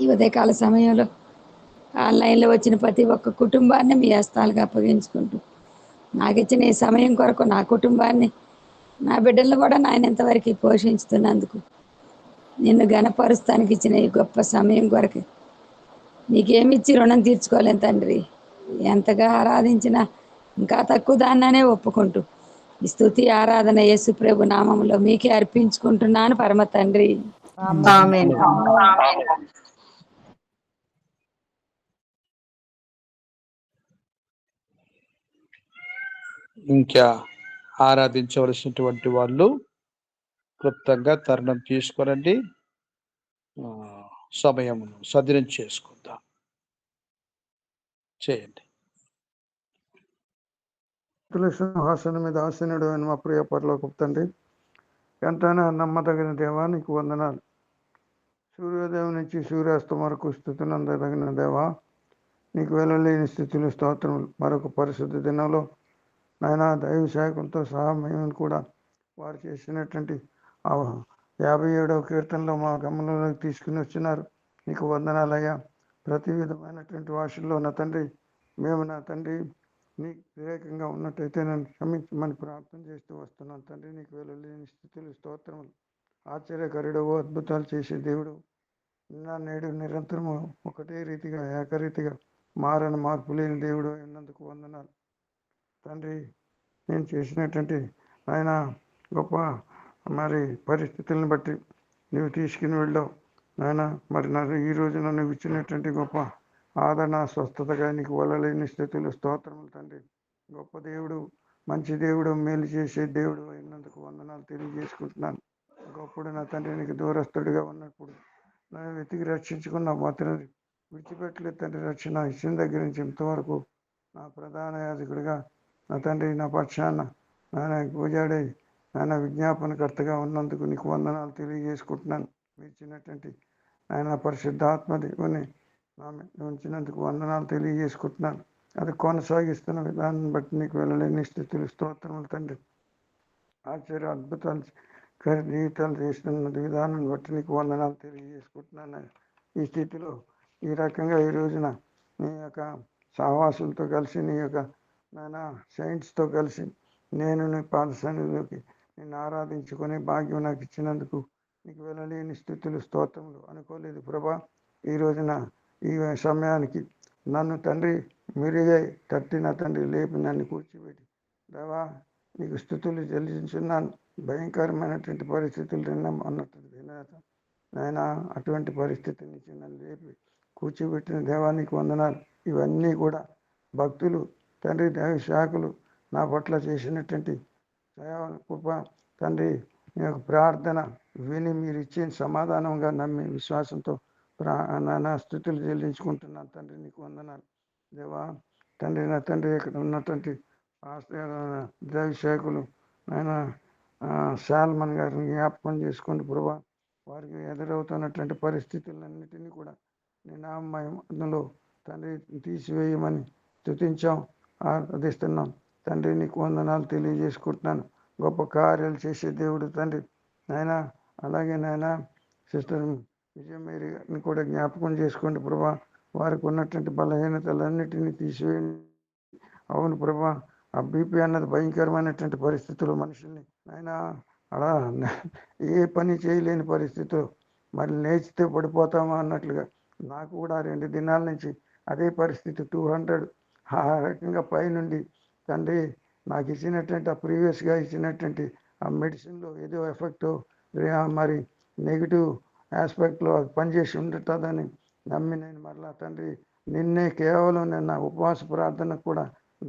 ఈ ఉదయకాల సమయంలో ఆన్లైన్లో వచ్చిన ప్రతి ఒక్క కుటుంబాన్ని మీ హస్తాలకు అప్పగించుకుంటూ నాకు ఇచ్చిన ఈ సమయం కొరకు నా కుటుంబాన్ని, నా బిడ్డలను కూడా నాయన ఇంతవరకు పోషించుతున్నందుకు, నిన్ను ఘనపరుస్తానికి ఇచ్చిన ఈ గొప్ప సమయం కొరకు నీకేమిచ్చి రుణం తీర్చుకోలేను తండ్రి. ఎంతగా ఆరాధించినా ఇంకా తక్కువ దాన్ననే ఒప్పుకుంటూ ఈ స్తుతి ఆరాధన యేసు ప్రభు నామంలో మీకే అర్పించుకుంటున్నాను పరమ తండ్రి. ఆమేన్. ఇంకా ఆరాధించవలసినటువంటి వాళ్ళు క్లుప్తంగా తరుణం తీసుకోనండి, సమయమును సద్వినియోగం చేసుకుందాం. చేయండి. సింహాసనం మీద ఆసీనుడు అయిన మా ప్రియ పరలోకపు తండ్రి, ఎంతైనా నమ్మదగిన దేవా నీకు వందనాలు. సూర్యోదయం నుంచి సూర్యాస్తం వరకు స్థుతులందదగిన దేవా నీకు వెళ్ళలేని స్థితులు, స్తోత్రములు. మరొక పరిశుద్ధ దినంలో నాయన దైవ శాఖలతో సహా మేము కూడా వారు చేసినటువంటి 57వ కీర్తనలో మా గమనంలోకి తీసుకుని వచ్చినారు. నీకు వందనాలయ్యా. ప్రతి విధమైనటువంటి భాషల్లో నా తండ్రి మేము నా తండ్రి నీకు వ్యతిరేకంగా ఉన్నట్టయితే నన్ను క్షమించమని ప్రార్థన చేస్తూ వస్తున్నాను తండ్రి. నీకు వెళ్ళలేని స్థితులు, స్తోత్రములు. ఆశ్చర్యకరుడు, అద్భుతాలు చేసే దేవుడు, నిన్న నేడు నిరంతరము ఒకటే రీతిగా ఏకరీతిగా మారని మార్పు లేని దేవుడు అయినందుకు వందనాలు తండ్రి. నేను చేసినటువంటి ఆయన గొప్ప మరి పరిస్థితులను బట్టి నువ్వు తీసుకుని వెళ్ళావు నాయన. మరి ఈ రోజు నన్ను ఇచ్చినటువంటి గొప్ప ఆదరణ, స్వస్థతగా నీకు వలలేని స్థితులు, స్తోత్రములు తండ్రి. గొప్ప దేవుడు, మంచి దేవుడు, మేలు చేసే దేవుడు అయినందుకు వందనాలు తెలియజేసుకుంటున్నాను. గొప్పడు నా తండ్రి, నీకు దూరస్తుడిగా ఉన్నప్పుడు నన్ను వెతికి రక్షించుకున్న మాత్రం విడిచిపెట్టలేదు తండ్రి. రక్షణ ఇచ్చిన దగ్గర నుంచి ఇంతవరకు నా ప్రధాన యాజకుడిగా నా తండ్రి నా పక్షాన నాయన పూజాడే నాయన విజ్ఞాపనకర్తగా ఉన్నందుకు నీకు వందనాలు తెలియజేసుకుంటున్నాను. ఇచ్చినటువంటి ఆయన పరిశుద్ధాత్మ దేవుని ఉంచినందుకు వందనాలు తెలియజేసుకుంటున్నాను. అది కొనసాగిస్తున్న విధానం బట్టి నీకు వెళ్ళలేని స్థితులు, స్తోత్రములు తండ్రి. ఆశ్చర్య అద్భుతాలు జీవితాలు చేస్తున్న విధానం బట్టి నీకు వందనాలు తెలియజేసుకుంటున్నాను. ఈ స్థితిలో ఈ రకంగా ఈ రోజున నీ యొక్క సహవాసులతో కలిసి, నీ యొక్క నాయన సైన్స్తో కలిసి నేను నీ పాద సన్నిధిలోకి నిన్ను ఆరాధించుకునే భాగ్యం నాకు ఇచ్చినందుకు నీకు వెళ్ళలేని స్థితులు, స్తోత్రములు. అనుకోలేదు ప్రభా, ఈ రోజున ఈ సమయానికి నన్ను తండ్రి మీరే తట్టి నా తండ్రి లేపి నన్ను కూర్చోబెట్టి దేవా నీకు స్థుతులు చెల్లించున్నాను. భయంకరమైనటువంటి పరిస్థితులు తిన్నాం అన్నట్టు నాయన, అటువంటి పరిస్థితి నుంచి నన్ను లేపి కూర్చోబెట్టిన దేవానికి వందనాలు. ఇవన్నీ కూడా భక్తులు తండ్రి, దైవ శాఖలు నా పట్ల చేసినటువంటి కృప తండ్రి. మీ యొక్క ప్రార్థన విని మీరు ఇచ్చిన సమాధానంగా నమ్మి విశ్వాసంతో నా స్థుతులు చెల్లించుకుంటున్నాను తండ్రి. నీకు వందనాలు దేవా. తండ్రి, నా తండ్రి ఇక్కడ ఉన్నటువంటి దైవసేవకులు ఆయన శాల్మన్ గారిని జ్ఞాపకం చేసుకోండి ప్రభా. వారికి ఎదురవుతున్నటువంటి పరిస్థితులన్నిటినీ కూడా నీ నామములో తండ్రి తీసివేయమని స్తుతించాం, ఆరాధిస్తున్నాం తండ్రి. నీకు వందనాలు తెలియజేసుకుంటున్నాను. గొప్ప కార్యాలు చేసే దేవుడు తండ్రి నాయన. అలాగే నాయన సిస్టర్ విజయమేరిని కూడా జ్ఞాపకం చేసుకోండి ప్రభా. వారికి ఉన్నటువంటి బలహీనతలన్నిటినీ తీసివేయండి. అవును ప్రభా, ఆ బీపీ అన్నది భయంకరమైనటువంటి పరిస్థితులు మనుషుల్ని నాయన అలా ఏ పని చేయలేని పరిస్థితులు, మరి లేచితే పడిపోతామా అన్నట్లుగా. నాకు కూడా 2 దినాల నుంచి అదే పరిస్థితి. 200 ఆ రకంగా పైనుండి తండ్రి నాకు ఇచ్చినటువంటి ఆ ప్రీవియస్గా ఇచ్చినటువంటి ఆ మెడిసిన్లో ఏదో ఎఫెక్ట్ మరి నెగిటివ్ ఆస్పెక్ట్లో అది పనిచేసి ఉంటుందని నమ్మి నేను మరలా తండ్రి నిన్నే కేవలం నిన్న ఉపవాస ప్రార్థనకు కూడా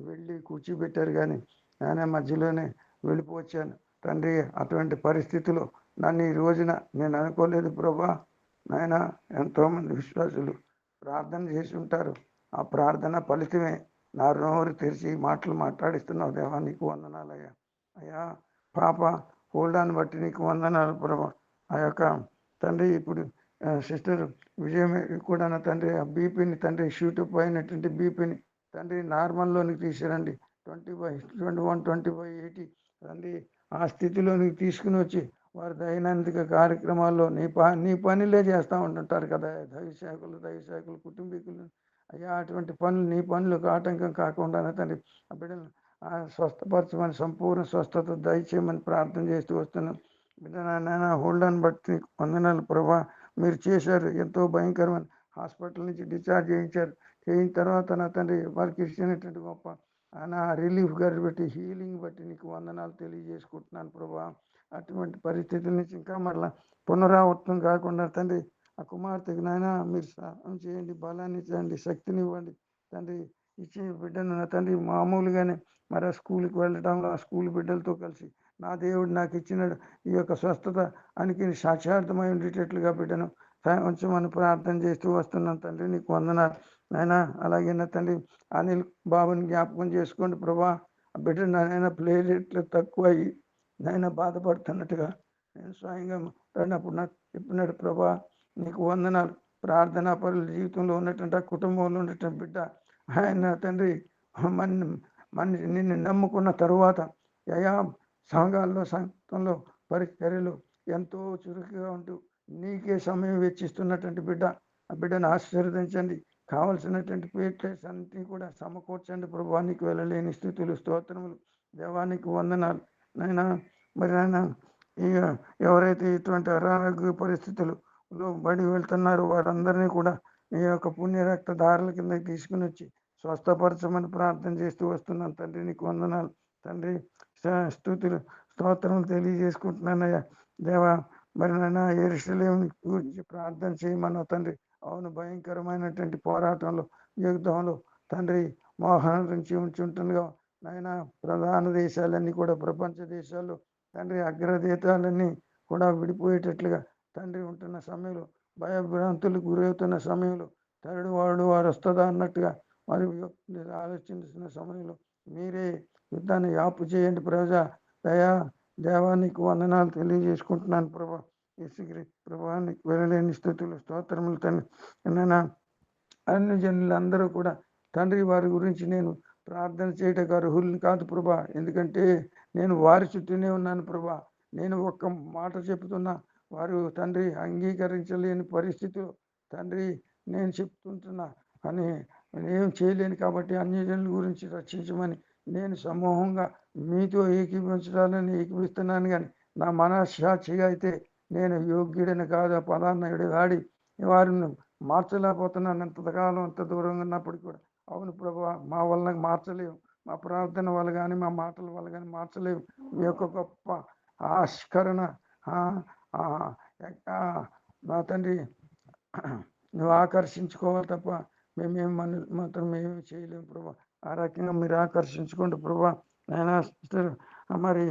వెళ్ళి కూర్చోబెట్టారు, కానీ నేనే మధ్యలోనే వెళ్ళిపోవచ్చాను తండ్రి. అటువంటి పరిస్థితుల్లో నన్ను ఈ రోజున నేను అనుకోలేదు ప్రభా. నాయన ఎంతోమంది విశ్వాసులు ప్రార్థన చేసి ఉంటారు. ఆ ప్రార్థన ఫలితమే నా నోరు తెరిచి మాటలు మాట్లాడిస్తున్నావు దేవా. నీకు వందనాలయ్యా. అయ్యా పాప హోల్డాన్ని బట్టి నీకు వందనాలు ప్రభా. ఆ యొక్క తండ్రి ఇప్పుడు సిస్టర్ విజయం కూడా నా తండ్రి ఆ బీపీని తండ్రి షూటప్ అయినటువంటి బీపీని తండ్రి నార్మల్లోనికి తీసుకురండి. 20/21 20/80 తండ్రి ఆ స్థితిలోనికి తీసుకుని వచ్చి వారి దైనందిక కార్యక్రమాల్లో నీ పనులే చేస్తూ ఉంటుంటారు కదా దైవసేవకులు కుటుంబీకులు. అయ్యా అటువంటి పనులు నీ పనులకు ఆటంకం కాకుండా తండ్రి ఆ బిడ్డను స్వస్థపరచమని సంపూర్ణ స్వస్థత దయచేయమని ప్రార్థన చేస్తూ వస్తున్నాం. బిడ్డ హోల్డాన్ని బట్టి వందనాలు ప్రభా. మీరు చేశారు ఎంతో భయంకరమైన హాస్పిటల్ నుంచి డిశ్చార్జ్ చేయించారు. చేయిన తర్వాత నా తండ్రి వారికి ఇచ్చినటువంటి గొప్ప నా రిలీఫ్ గారి బట్టి హీలింగ్ బట్టి నీకు వందనాలు తెలియజేసుకుంటున్నాను ప్రభా. అటువంటి పరిస్థితుల నుంచి ఇంకా మరలా పునరావృతం కాకుండా తండ్రి ఆ కుమార్తెకు నాయన మీరు సహాయం చేయండి, బలాన్ని ఇచ్చండి, శక్తిని ఇవ్వండి తండ్రి. ఇచ్చి బిడ్డను నా తండ్రి మామూలుగానే మరి ఆ స్కూల్కి వెళ్ళడంలో ఆ స్కూల్ బిడ్డలతో కలిసి నా దేవుడు నాకు ఇచ్చిన ఈ యొక్క స్వస్థత అనికి సాక్షార్థమై ఉండేటట్లుగా బిడ్డను ఉంచమని ప్రార్థన చేస్తూ వస్తున్నాను తండ్రి. నీకు వందనాలు నాయన. అలాగే నా తండ్రి అనిల్ బాబుని జ్ఞాపకం చేసుకోండి ప్రభా. ఆ బిడ్డ నాయన ప్లేట్లు తక్కువ అయ్యి నాయన బాధపడుతున్నట్టుగా నేను స్వయంగా అప్పుడు నాకు చెప్పినాడు ప్రభా. నీకు వందనాలు. ప్రార్థనా పరుల జీవితంలో ఉన్నటువంటి ఆ కుటుంబంలో ఉన్నటువంటి బిడ్డ ఆయన తండ్రి నిన్ను నమ్ముకున్న తరువాత యయా సంఘంలో పరిచర్యలు ఎంతో చురుకుగా ఉంటూ నీకే సమయం వెచ్చిస్తున్నటువంటి బిడ్డ. ఆ బిడ్డను ఆశీర్వదించండి. కావలసినటువంటి ప్లేట్లెట్స్ అన్నింటినీ కూడా సమకూర్చండి ప్రభా. నీకు వెళ్ళలేని స్థితులు స్తోత్రములు దేవానికి వందనాలు నాయన. మరి నాయన ఇక ఎవరైతే ఇటువంటి అనారోగ్య పరిస్థితులలో బడి వెళ్తున్నారో వారందరినీ కూడా నీ యొక్క పుణ్య రక్త దారుల కింద తీసుకుని వచ్చి స్వస్థపరచమని ప్రార్థన చేస్తూ వస్తున్నాను తండ్రి. నీకు వందనాలు తండ్రి. స్తుతులు స్తోత్రములు తెలియజేసుకుంటున్నానయ్యా దేవా. మరి నాయన యెరూషలేము గురించి ప్రార్థన చేయమన్నావు తండ్రి. అవును, భయంకరమైనటువంటి పోరాటంలో యుద్ధంలో తండ్రి మోహనం నుంచి ఉంటుండగా నాయన ప్రధాన దేశాలన్నీ కూడా ప్రపంచ దేశాల్లో తండ్రి అగ్రదేశాలన్నీ కూడా విడిపోయేటట్లుగా తండ్రి ఉంటున్న సమయంలో భయభ్రాంతులకు గురవుతున్న సమయంలో తండ్రి వారు వస్తుందా అన్నట్టుగా మరి ఆలోచిస్తున్న సమయంలో మీరే యుద్ధాన్ని యాపు చేయండి ప్రజా దయా దేవానికి వందనాలు తెలియజేసుకుంటున్నాను ప్రభా. యేసుగిరి ప్రభానికి వెళ్ళలేని స్థుతులు స్తోత్రములు తండ్రి. అన్ని జనులందరూ కూడా తండ్రి వారి గురించి నేను ప్రార్థన చేయటకు అర్హుల్ని కాదు ప్రభా. ఎందుకంటే నేను వారి చుట్టూనే ఉన్నాను ప్రభా. నేను ఒక్క మాట చెప్తున్నా వారు తండ్రి అంగీకరించలేని పరిస్థితులు తండ్రి నేను చెప్తుంటున్నా అని ఏం చేయలేను కాబట్టి అన్యజనుల గురించి రక్షించమని నేను సమూహంగా మీతో ఏకీపించాలని ఏకీపిస్తున్నాను. కానీ నా మనస్సాక్షిగా అయితే నేను యోగ్యుడని కాదు. ఆ పదాన్ని ఎడగాడి వారిని మార్చలేకపోతున్నాను. అంతకాలం అంత దూరంగా ఉన్నప్పటికీ కూడా అవును ప్రభా, మా వలన మార్చలేవు. మా ప్రార్థన వల్ల కానీ మా మాటల వల్ల కానీ మార్చలేవు. మీ యొక్క గొప్ప ఆవిష్కరణ నా తండ్రి నువ్వు ఆకర్షించుకోవాలి తప్ప మేమేం మాత్రం మేమేమి చేయలేము ప్రభా. ఆ రకంగా మీరు ఆకర్షించుకోండి ప్రభా. నాయన మరి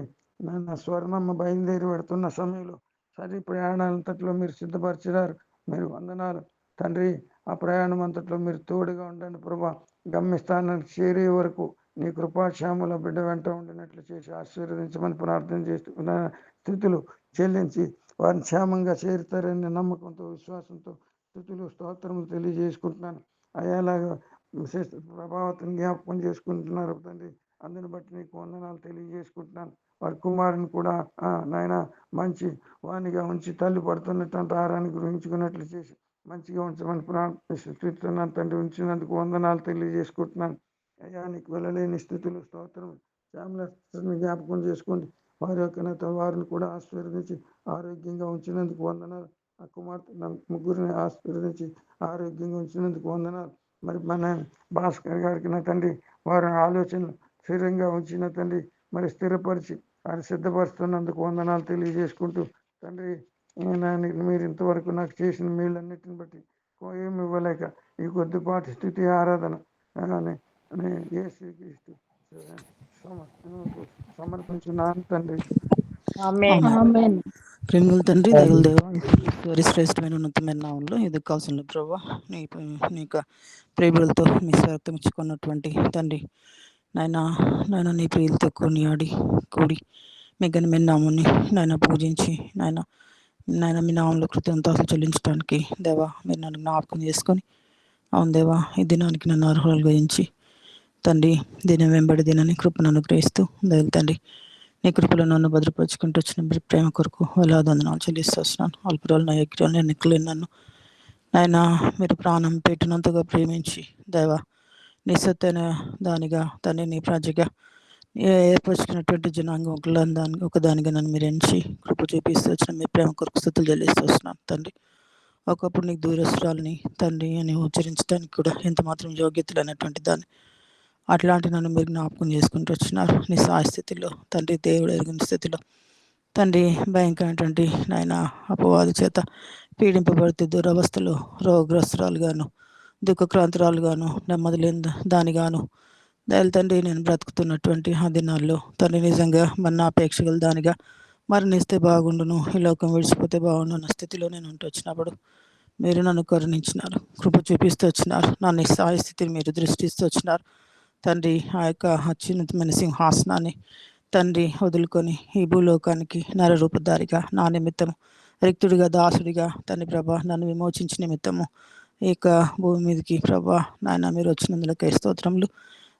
నాయన స్వర్ణమ్మ బయలుదేరి పెడుతున్న సమయంలో సరి ప్రయాణాలంతట్లో మీరు సిద్ధపరిచినారు. మీరు వందనాలు తండ్రి. ఆ ప్రయాణం అంతట్లో మీరు తోడుగా ఉండండి ప్రభా. గమ్యస్థానానికి చేరే వరకు నీ కృపాక్షేమల బిడ్డ వెంట ఉండినట్లు చేసి ఆశీర్వదించమని ప్రార్థన చేస్తున్న స్థితులు చెల్లించి వారిని క్షేమంగా చేరుతారని నమ్మకంతో విశ్వాసంతో స్థుతులు స్తోత్రములు తెలియజేసుకుంటున్నాను. అయ్యేలాగా విశేష ప్రభావితం జ్ఞాపకం చేసుకుంటున్నారు తండ్రి. అందుని బట్టి నీకు వందనాలు తెలియజేసుకుంటున్నాను. వారి కుమారుని కూడా నాయన మంచి వానిగా ఉంచి తల్లి పడుతున్నటువంటి ఆహారాన్ని గ్రహించుకున్నట్లు చేసి మంచిగా ఉంచమని ప్రార్థిస్తున్నాను తండ్రి. ఉంచినందుకు వందనాలు తెలియజేసుకుంటున్నాను. అయ్యా నీకు వెళ్ళలేని స్థితులు స్తోత్రం ఫ్యామిలీ జ్ఞాపకం చేసుకోండి. వారి యొక్క వారిని కూడా ఆశీర్వదించి ఆరోగ్యంగా ఉంచినందుకు వందనాలు. ఆ కుమార్తె ముగ్గురిని ఆశీర్వదించి ఆరోగ్యంగా ఉంచినందుకు వందనాలు. మరి మన భాస్కర్ గారికి నా తండ్రి వారి ఆలోచనలు స్థిరంగా ఉంచిన తండ్రి మరి స్థిరపరిచి వారిని సిద్ధపరుస్తున్నందుకు వందనాలు తెలియజేసుకుంటూ తండ్రి మీరు ఇంతవరకు నాకు చేసిన మేళ్ళన్నిటిని బట్టి ఏమి ఇవ్వలేక ఈ కొద్దిపాటి స్థితి ఆరాధన యేసుక్రీస్తు సమర్పించున్నాను తండ్రి. ప్రేమల తండ్రి దయల దేవ వారి శ్రేష్టమైన ఉన్నతమైన నామంలో ఇది కావాల్సిన ప్రభావ నీ యొక్క ప్రేమలతో మీ స్వార్థం ఇచ్చుకున్నటువంటి తండ్రి నాయన నీ ప్రియులతో కొనియాడి కూడి మీ ఘనమైన నామాన్ని నాయన పూజించి నాయన మీ నామంలో కృతజ్ఞతలు చెల్లించడానికి దేవా మీరు నన్ను జ్ఞాపకం చేసుకొని అవును దేవా ఈ దినానికి నన్ను అర్హులు గ్రహించి తండ్రి దినం వెంబడి దినాన్ని కృపను అనుగ్రహిస్తూ దయలు తండ్రి నీ కృపలో నన్ను భద్రపరుచుకుంటూ వచ్చిన ప్రేమ కొరకు వేలాది వందనాలు చెల్లిస్తూ వస్తున్నాను. అల్పురాలు నా యజ్ఞాలు ఎన్నికలేని నన్ను నాయన మీరు ప్రాణం పెట్టినంతగా ప్రేమించి దేవా నీ సొత్తైన దానిగా తండ్రి నీ ప్రజగా ఏర్పరుచుకున్నటువంటి జనాంగం ఒకదానిగా నన్ను మీరు ఎంచి కృప చూపిస్తూ వచ్చిన మీ ప్రేమ కొరకు స్థుతులు చెల్లిస్తూ వస్తున్నాను తండ్రి. ఒకప్పుడు నీకు దూరస్తురాలని తండ్రి అని ఉచ్చరించడానికి కూడా ఎంత మాత్రం యోగ్యత లేనటువంటి దాన్ని అట్లాంటి నన్ను మీరు జ్ఞాపకం చేసుకుంటూ వచ్చినారు. నీ స్థితిలో తండ్రి దేవుడు ఎరిగిన స్థితిలో తండ్రి భయంకరమైనటువంటి నాయన అపవాది చేత పీడింపబడితే దురవస్థలు రోగగ్రస్తురాలుగాను దుఃఖక్రాంతురాలుగాను నెమ్మది లేని దానిగాను దయలు తండ్రి నేను బ్రతుకుతున్నటువంటి ఆ దినాల్లో తండ్రి నిజంగా మన అపేక్ష గల దానిగా మరణిస్తే బాగుండును ఈ లోకం విడిచిపోతే బాగుండు అన్న స్థితిలో నేను ఉంటూ వచ్చినప్పుడు మీరు నన్ను కరుణించినారు. కృప చూపిస్తూ వచ్చినారు. నా నిస్సహాయ స్థితిని మీరు దృష్టిస్తూ వచ్చినారు తండ్రి. ఆ యొక్క అత్యున్నతమైన సింహాసనాన్ని తండ్రి వదులుకొని ఈ భూలోకానికి నరరూపధారిగా నా నిమిత్తము రిక్తుడిగా దాసుడిగా తండ్రి ప్రభా నన్ను విమోచించిన నిమిత్తము ఈ యొక్క భూమి మీదకి ప్రభా నాయన మీరు వచ్చినందులకై స్తోత్రములు.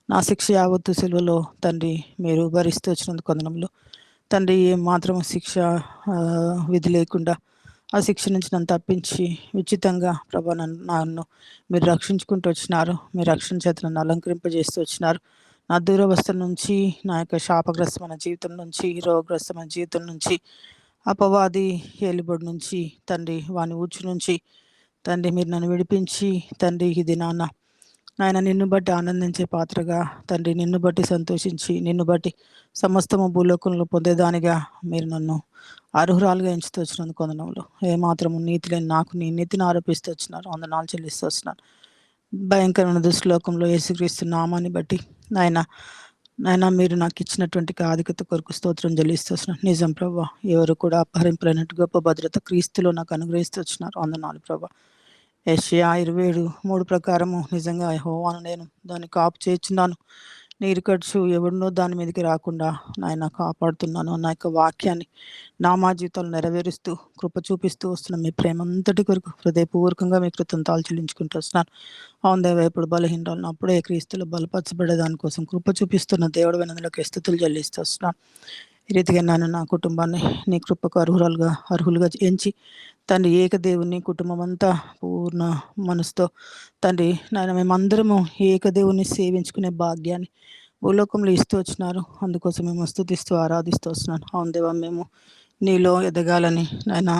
నా శిక్ష యావత్తు సెలవులో తండ్రి మీరు భరిస్తూ వచ్చినందుకు వందనములు తండ్రి. ఏం మాత్రం శిక్ష విధి లేకుండా ఆ శిక్ష నుంచి నన్ను తప్పించి ఉచితంగా ప్రభా నన్ను మీరు రక్షించుకుంటూ వచ్చినారు. మీ రక్షణ చేత నన్ను అలంకరింపజేస్తూ వచ్చినారు. నా దూరవస్థల నుంచి నా యొక్క శాపగ్రస్తమైన జీవితం నుంచి రోగగ్రస్తమైన జీవితం నుంచి అపవాది ఏలుబడి నుంచి తండ్రి వాని ఊచు నుంచి తండ్రి మీరు నన్ను విడిపించి తండ్రి ఇది నాయన నిన్ను బట్టి ఆనందించే పాత్రగా తండ్రి నిన్ను బట్టి సంతోషించి నిన్ను బట్టి సమస్తము భూలోకంలో పొందేదానిగా మీరు నన్ను అర్హురాలుగా ఎంచుతూ వచ్చినందుకు వందనములు. ఏమాత్రము నీతి లేని నాకు నీ నీతిని ఆరోపిస్తూ వచ్చినారు. వందనాలు చెల్లిస్తూ వస్తున్నాను. భయంకరమైన దుశ్లోకంలో యేసుక్రీస్తు నామాన్ని బట్టి నాయన మీరు నాకు ఇచ్చినటువంటి ఆధిక్యత కొరకు స్తోత్రం చెల్లిస్తూ వస్తున్నాను. నిజం ప్రభా ఎవరు కూడా అపహరింపలేనట్టు గొప్ప భద్రత క్రీస్తులో నాకు అనుగ్రహిస్తూ వచ్చినారు. వందనాలు ప్రభా. యెషయా 27:3 ప్రకారము నిజంగా యెహోవాను నేను దాన్ని కాపు చేర్చున్నాను. నీరు ఖర్చు ఎవరినో దాని మీదకి రాకుండా నాయన కాపాడుతున్నాను. నా యొక్క వాక్యాన్ని మా జీవితాలు నెరవేరుస్తూ కృప చూపిస్తూ వస్తున్నాను. మీ ప్రేమ అంతటి కొరకు హృదయపూర్వకంగా మీ కృతజ్ఞతలు చెల్లించుకుంటూ వస్తున్నాను. అవును దేవా ఇప్పుడు బలహీనరాలను అప్పుడే క్రీస్తులు బలపరచబడే దానికోసం కృప చూపిస్తున్న దేవుడు వినందులకు స్థుతులు చెల్లిస్తూ వస్తున్నాను. ఈ రీతిగా నన్ను నా కుటుంబాన్ని నీ కృపకు అర్హులుగా ఎంచి తండ్రి ఏకదేవుని కుటుంబం అంతా పూర్ణ మనసుతో తండ్రి నాయన మేమందరము ఏకదేవుని సేవించుకునే భాగ్యాన్ని భూలోకంలో ఇస్తూ వచ్చినారు. అందుకోసం మేము స్తుతిస్తూ ఆరాధిస్తూ వస్తున్నాను. అవును దేవా మేము నీలో ఎదగాలని నాయన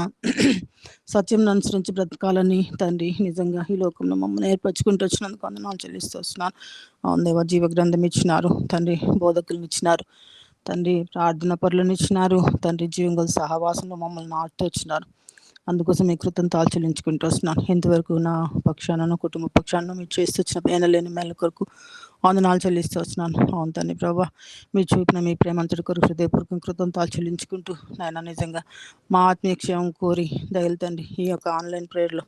సత్యం అనుసరించి బ్రతకాలని తండ్రి నిజంగా ఈ లోకంలో మమ్మల్ని ఏర్పరచుకుంటూ వచ్చినందుకు వందనాలు చెల్లిస్తూ వస్తున్నాను. అవును దేవా జీవ గ్రంథం ఇచ్చినారు తండ్రి, బోధకులను ఇచ్చినారు తండ్రి, ప్రార్థన పరులను ఇచ్చినారు తండ్రి, జీవంగల సహవాసంలో మమ్మల్ని నాటుతూ వచ్చినారు. అందుకోసం మీ కృతజ్ఞతలు చెల్లించుకుంటూ వస్తున్నాను. ఇంతవరకు నా పక్షాన కుటుంబ పక్షాన మీరు చేస్తూ వచ్చిన ఎనలేని మేల కొరకు వందనాలు చెల్లిస్తూ వస్తున్నాను. అవును తండ్రి ప్రభా, మీరు చూపిన మీ ప్రేమంతటి కొరకు హృదయపూర్వక కృతజ్ఞతలు చెల్లించుకుంటూ నాయన నిజంగా మా ఆత్మీయ క్షేమం కోరి దయలు తండ్రి ఈ యొక్క ఆన్లైన్ ప్రేయర్లో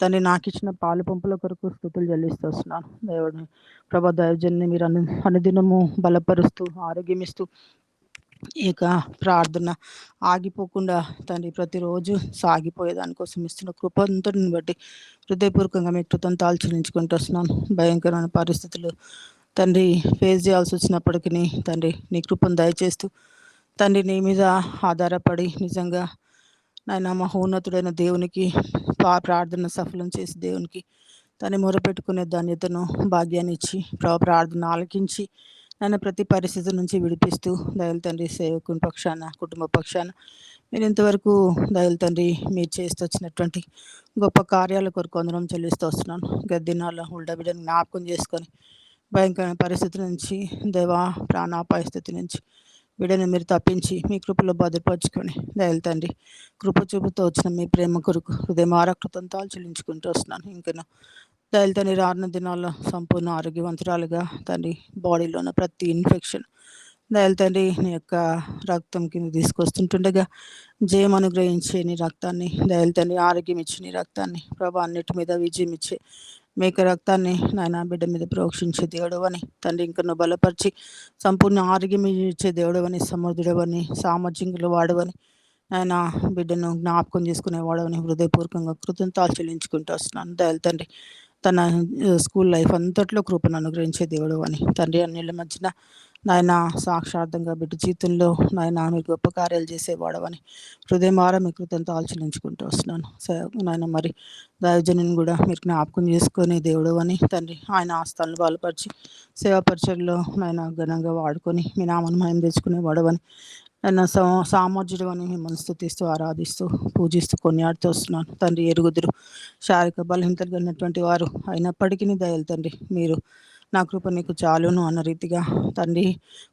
తండ్రి నాకు ఇచ్చిన పాలు పంపుల కొరకు స్తుతులు చెల్లిస్తూ వస్తున్నాను. దేవుడిని ప్రభా దైవజన్ని మీరు అనుదినము బలపరుస్తూ ఆరోగ్యం ఇస్తూ ఈ యొక్క ప్రార్థన ఆగిపోకుండా తండ్రి ప్రతిరోజు సాగిపోయే దానికోసం ఇస్తున్న కృపంతటిని బట్టి హృదయపూర్వకంగా మీ కృతజ్ఞతలు చెల్లించుకుంటూ వస్తున్నాను. భయంకరమైన పరిస్థితులు తండ్రి ఫేస్ చేయాల్సి వచ్చినప్పటికీ తండ్రి నీ కృపను దయచేస్తూ తండ్రి నీ మీద ఆధారపడి నిజంగా నాయన మహోన్నతుడైన దేవునికి ప్రార్థన సఫలం చేసి దేవునికి తను మొరపెట్టుకునే ధన్యతను భాగ్యాన్ని ఇచ్చి ప్రార్థన ఆలకించి నన్ను ప్రతి పరిస్థితి నుంచి విడిపిస్తూ దయలు తండ్రి సేవకుని పక్షాన కుటుంబ పక్షాన మీరు ఇంతవరకు దయలు తండ్రి మీరు చేస్తూ వచ్చినటువంటి గొప్ప కార్యాల కొరకు అందరం చెల్లిస్తూ వస్తున్నాను. గద్దినాల బిడ్డను జ్ఞాపకం చేసుకొని భయంకరమైన పరిస్థితి నుంచి దేవా ప్రాణాపాయ స్థితి నుంచి బిడ్డను మీరు తప్పించి మీ కృపలో భద్రపరుచుకొని దయలు తండ్రి కృప చూపుతూ వచ్చిన మీ ప్రేమ కొరకు హృదయమార కృతజ్ఞతలు చెల్లించుకుంటూ వస్తున్నాను. ఇంకా దయలు తండ్రి రానున్న దినాల్లో సంపూర్ణ ఆరోగ్యవంతురాలుగా తండ్రి బాడీలో ఉన్న ప్రతి ఇన్ఫెక్షన్ దయలు తండ్రి నీ యొక్క రక్తం కింద తీసుకొస్తుంటుండగా జయం అనుగ్రహించే నీ రక్తాన్ని దయలు తండ్రి ఆరోగ్యం ఇచ్చి నీ రక్తాన్ని ప్రభా అన్నిటి మీద విజయం ఇచ్చే మేక రక్తాన్ని నాయన బిడ్డ మీద ప్రోక్షించే దేవుడు అని తండ్రి ఇంకా నువ్వు బలపరిచి సంపూర్ణ ఆరోగ్యం ఇచ్చే దేవుడు అని సమర్థుడవని సామర్థ్యంలో వాడవని ఆయన బిడ్డను జ్ఞాపకం చేసుకునేవాడవని హృదయపూర్వకంగా కృతజ్ఞతలు చెల్లించుకుంటూ వస్తున్నాను. దయలు తండ్రి తన స్కూల్ లైఫ్ అంతట్లో కృపను అనుగ్రహించే దేవుడు అని తండ్రి అన్నిళ్ళ మధ్యన నాయన సాక్షార్థంగా బిడ్డ జీవితంలో నాయన మీరు గొప్ప కార్యాలు చేసేవాడవని హృదయమార మీ కృతజ్ఞతలు చెల్లించుకుంటూ వస్తున్నాను. నాయన మరి దైవజనుని కూడా మీరు జ్ఞాపకం చేసుకొని దేవుడు అని తండ్రి ఆయన ఆస్థాలను బలపరిచి సేవా పరిచయలో నాయన ఘనంగా వాడుకొని మీ నామను మహిమ తెచ్చుకునేవాడవని నన్ను సామర్థ్యుడు అని మిమ్మల్ని స్తుతిస్తూ ఆరాధిస్తూ పూజిస్తూ కొనియాడుతూ వస్తున్నాను. తండ్రి ఎరుగుదురు శారీరక బలహీనతలు కలిగినటువంటి వారు అయినప్పటికీ దయలు తండ్రి మీరు నా కృప నీకు చాలును అన్న రీతిగా తండ్రి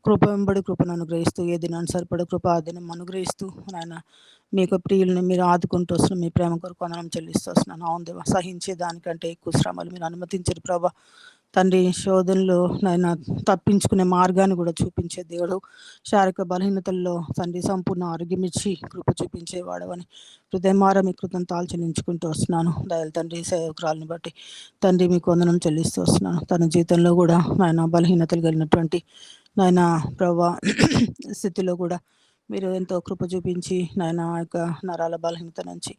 కృప వెంబడి కృపను అనుగ్రహిస్తూ ఏ దినాన్ని సరిపడ కృప ఆ దినం అనుగ్రహిస్తూ నాయన మీకు ప్రియుల్ని మీరు ఆదుకుంటూ వస్తున్నాం. మీ ప్రేమ కొరకు వందనం చెల్లిస్తూ వస్తున్నాను. అవును దేవా, సహించే దానికంటే ఎక్కువ శ్రమలు మీరు అనుమతించరు ప్రభా. తండ్రి శోధనలో నాయన తప్పించుకునే మార్గాన్ని కూడా చూపించే దేవుడు, శారీరక బలహీనతల్లో తండ్రి సంపూర్ణ ఆరోగ్యం ఇచ్చి కృప చూపించేవాడు అని హృదయమార మీ కృతజ్ఞతలు చెల్లించుకుంటూ వస్తున్నాను. దయలు తండ్రి సేవకురాలను బట్టి తండ్రి మీకు వందనం చెల్లిస్తూ వస్తున్నాను. తన జీవితంలో కూడా నాయన బలహీనతలు కలిగినటువంటి నాయన ప్రభా స్థితిలో కూడా మీరు ఎంతో కృప చూపించి నాయన ఆ యొక్క నరాల బలహీనత నుంచి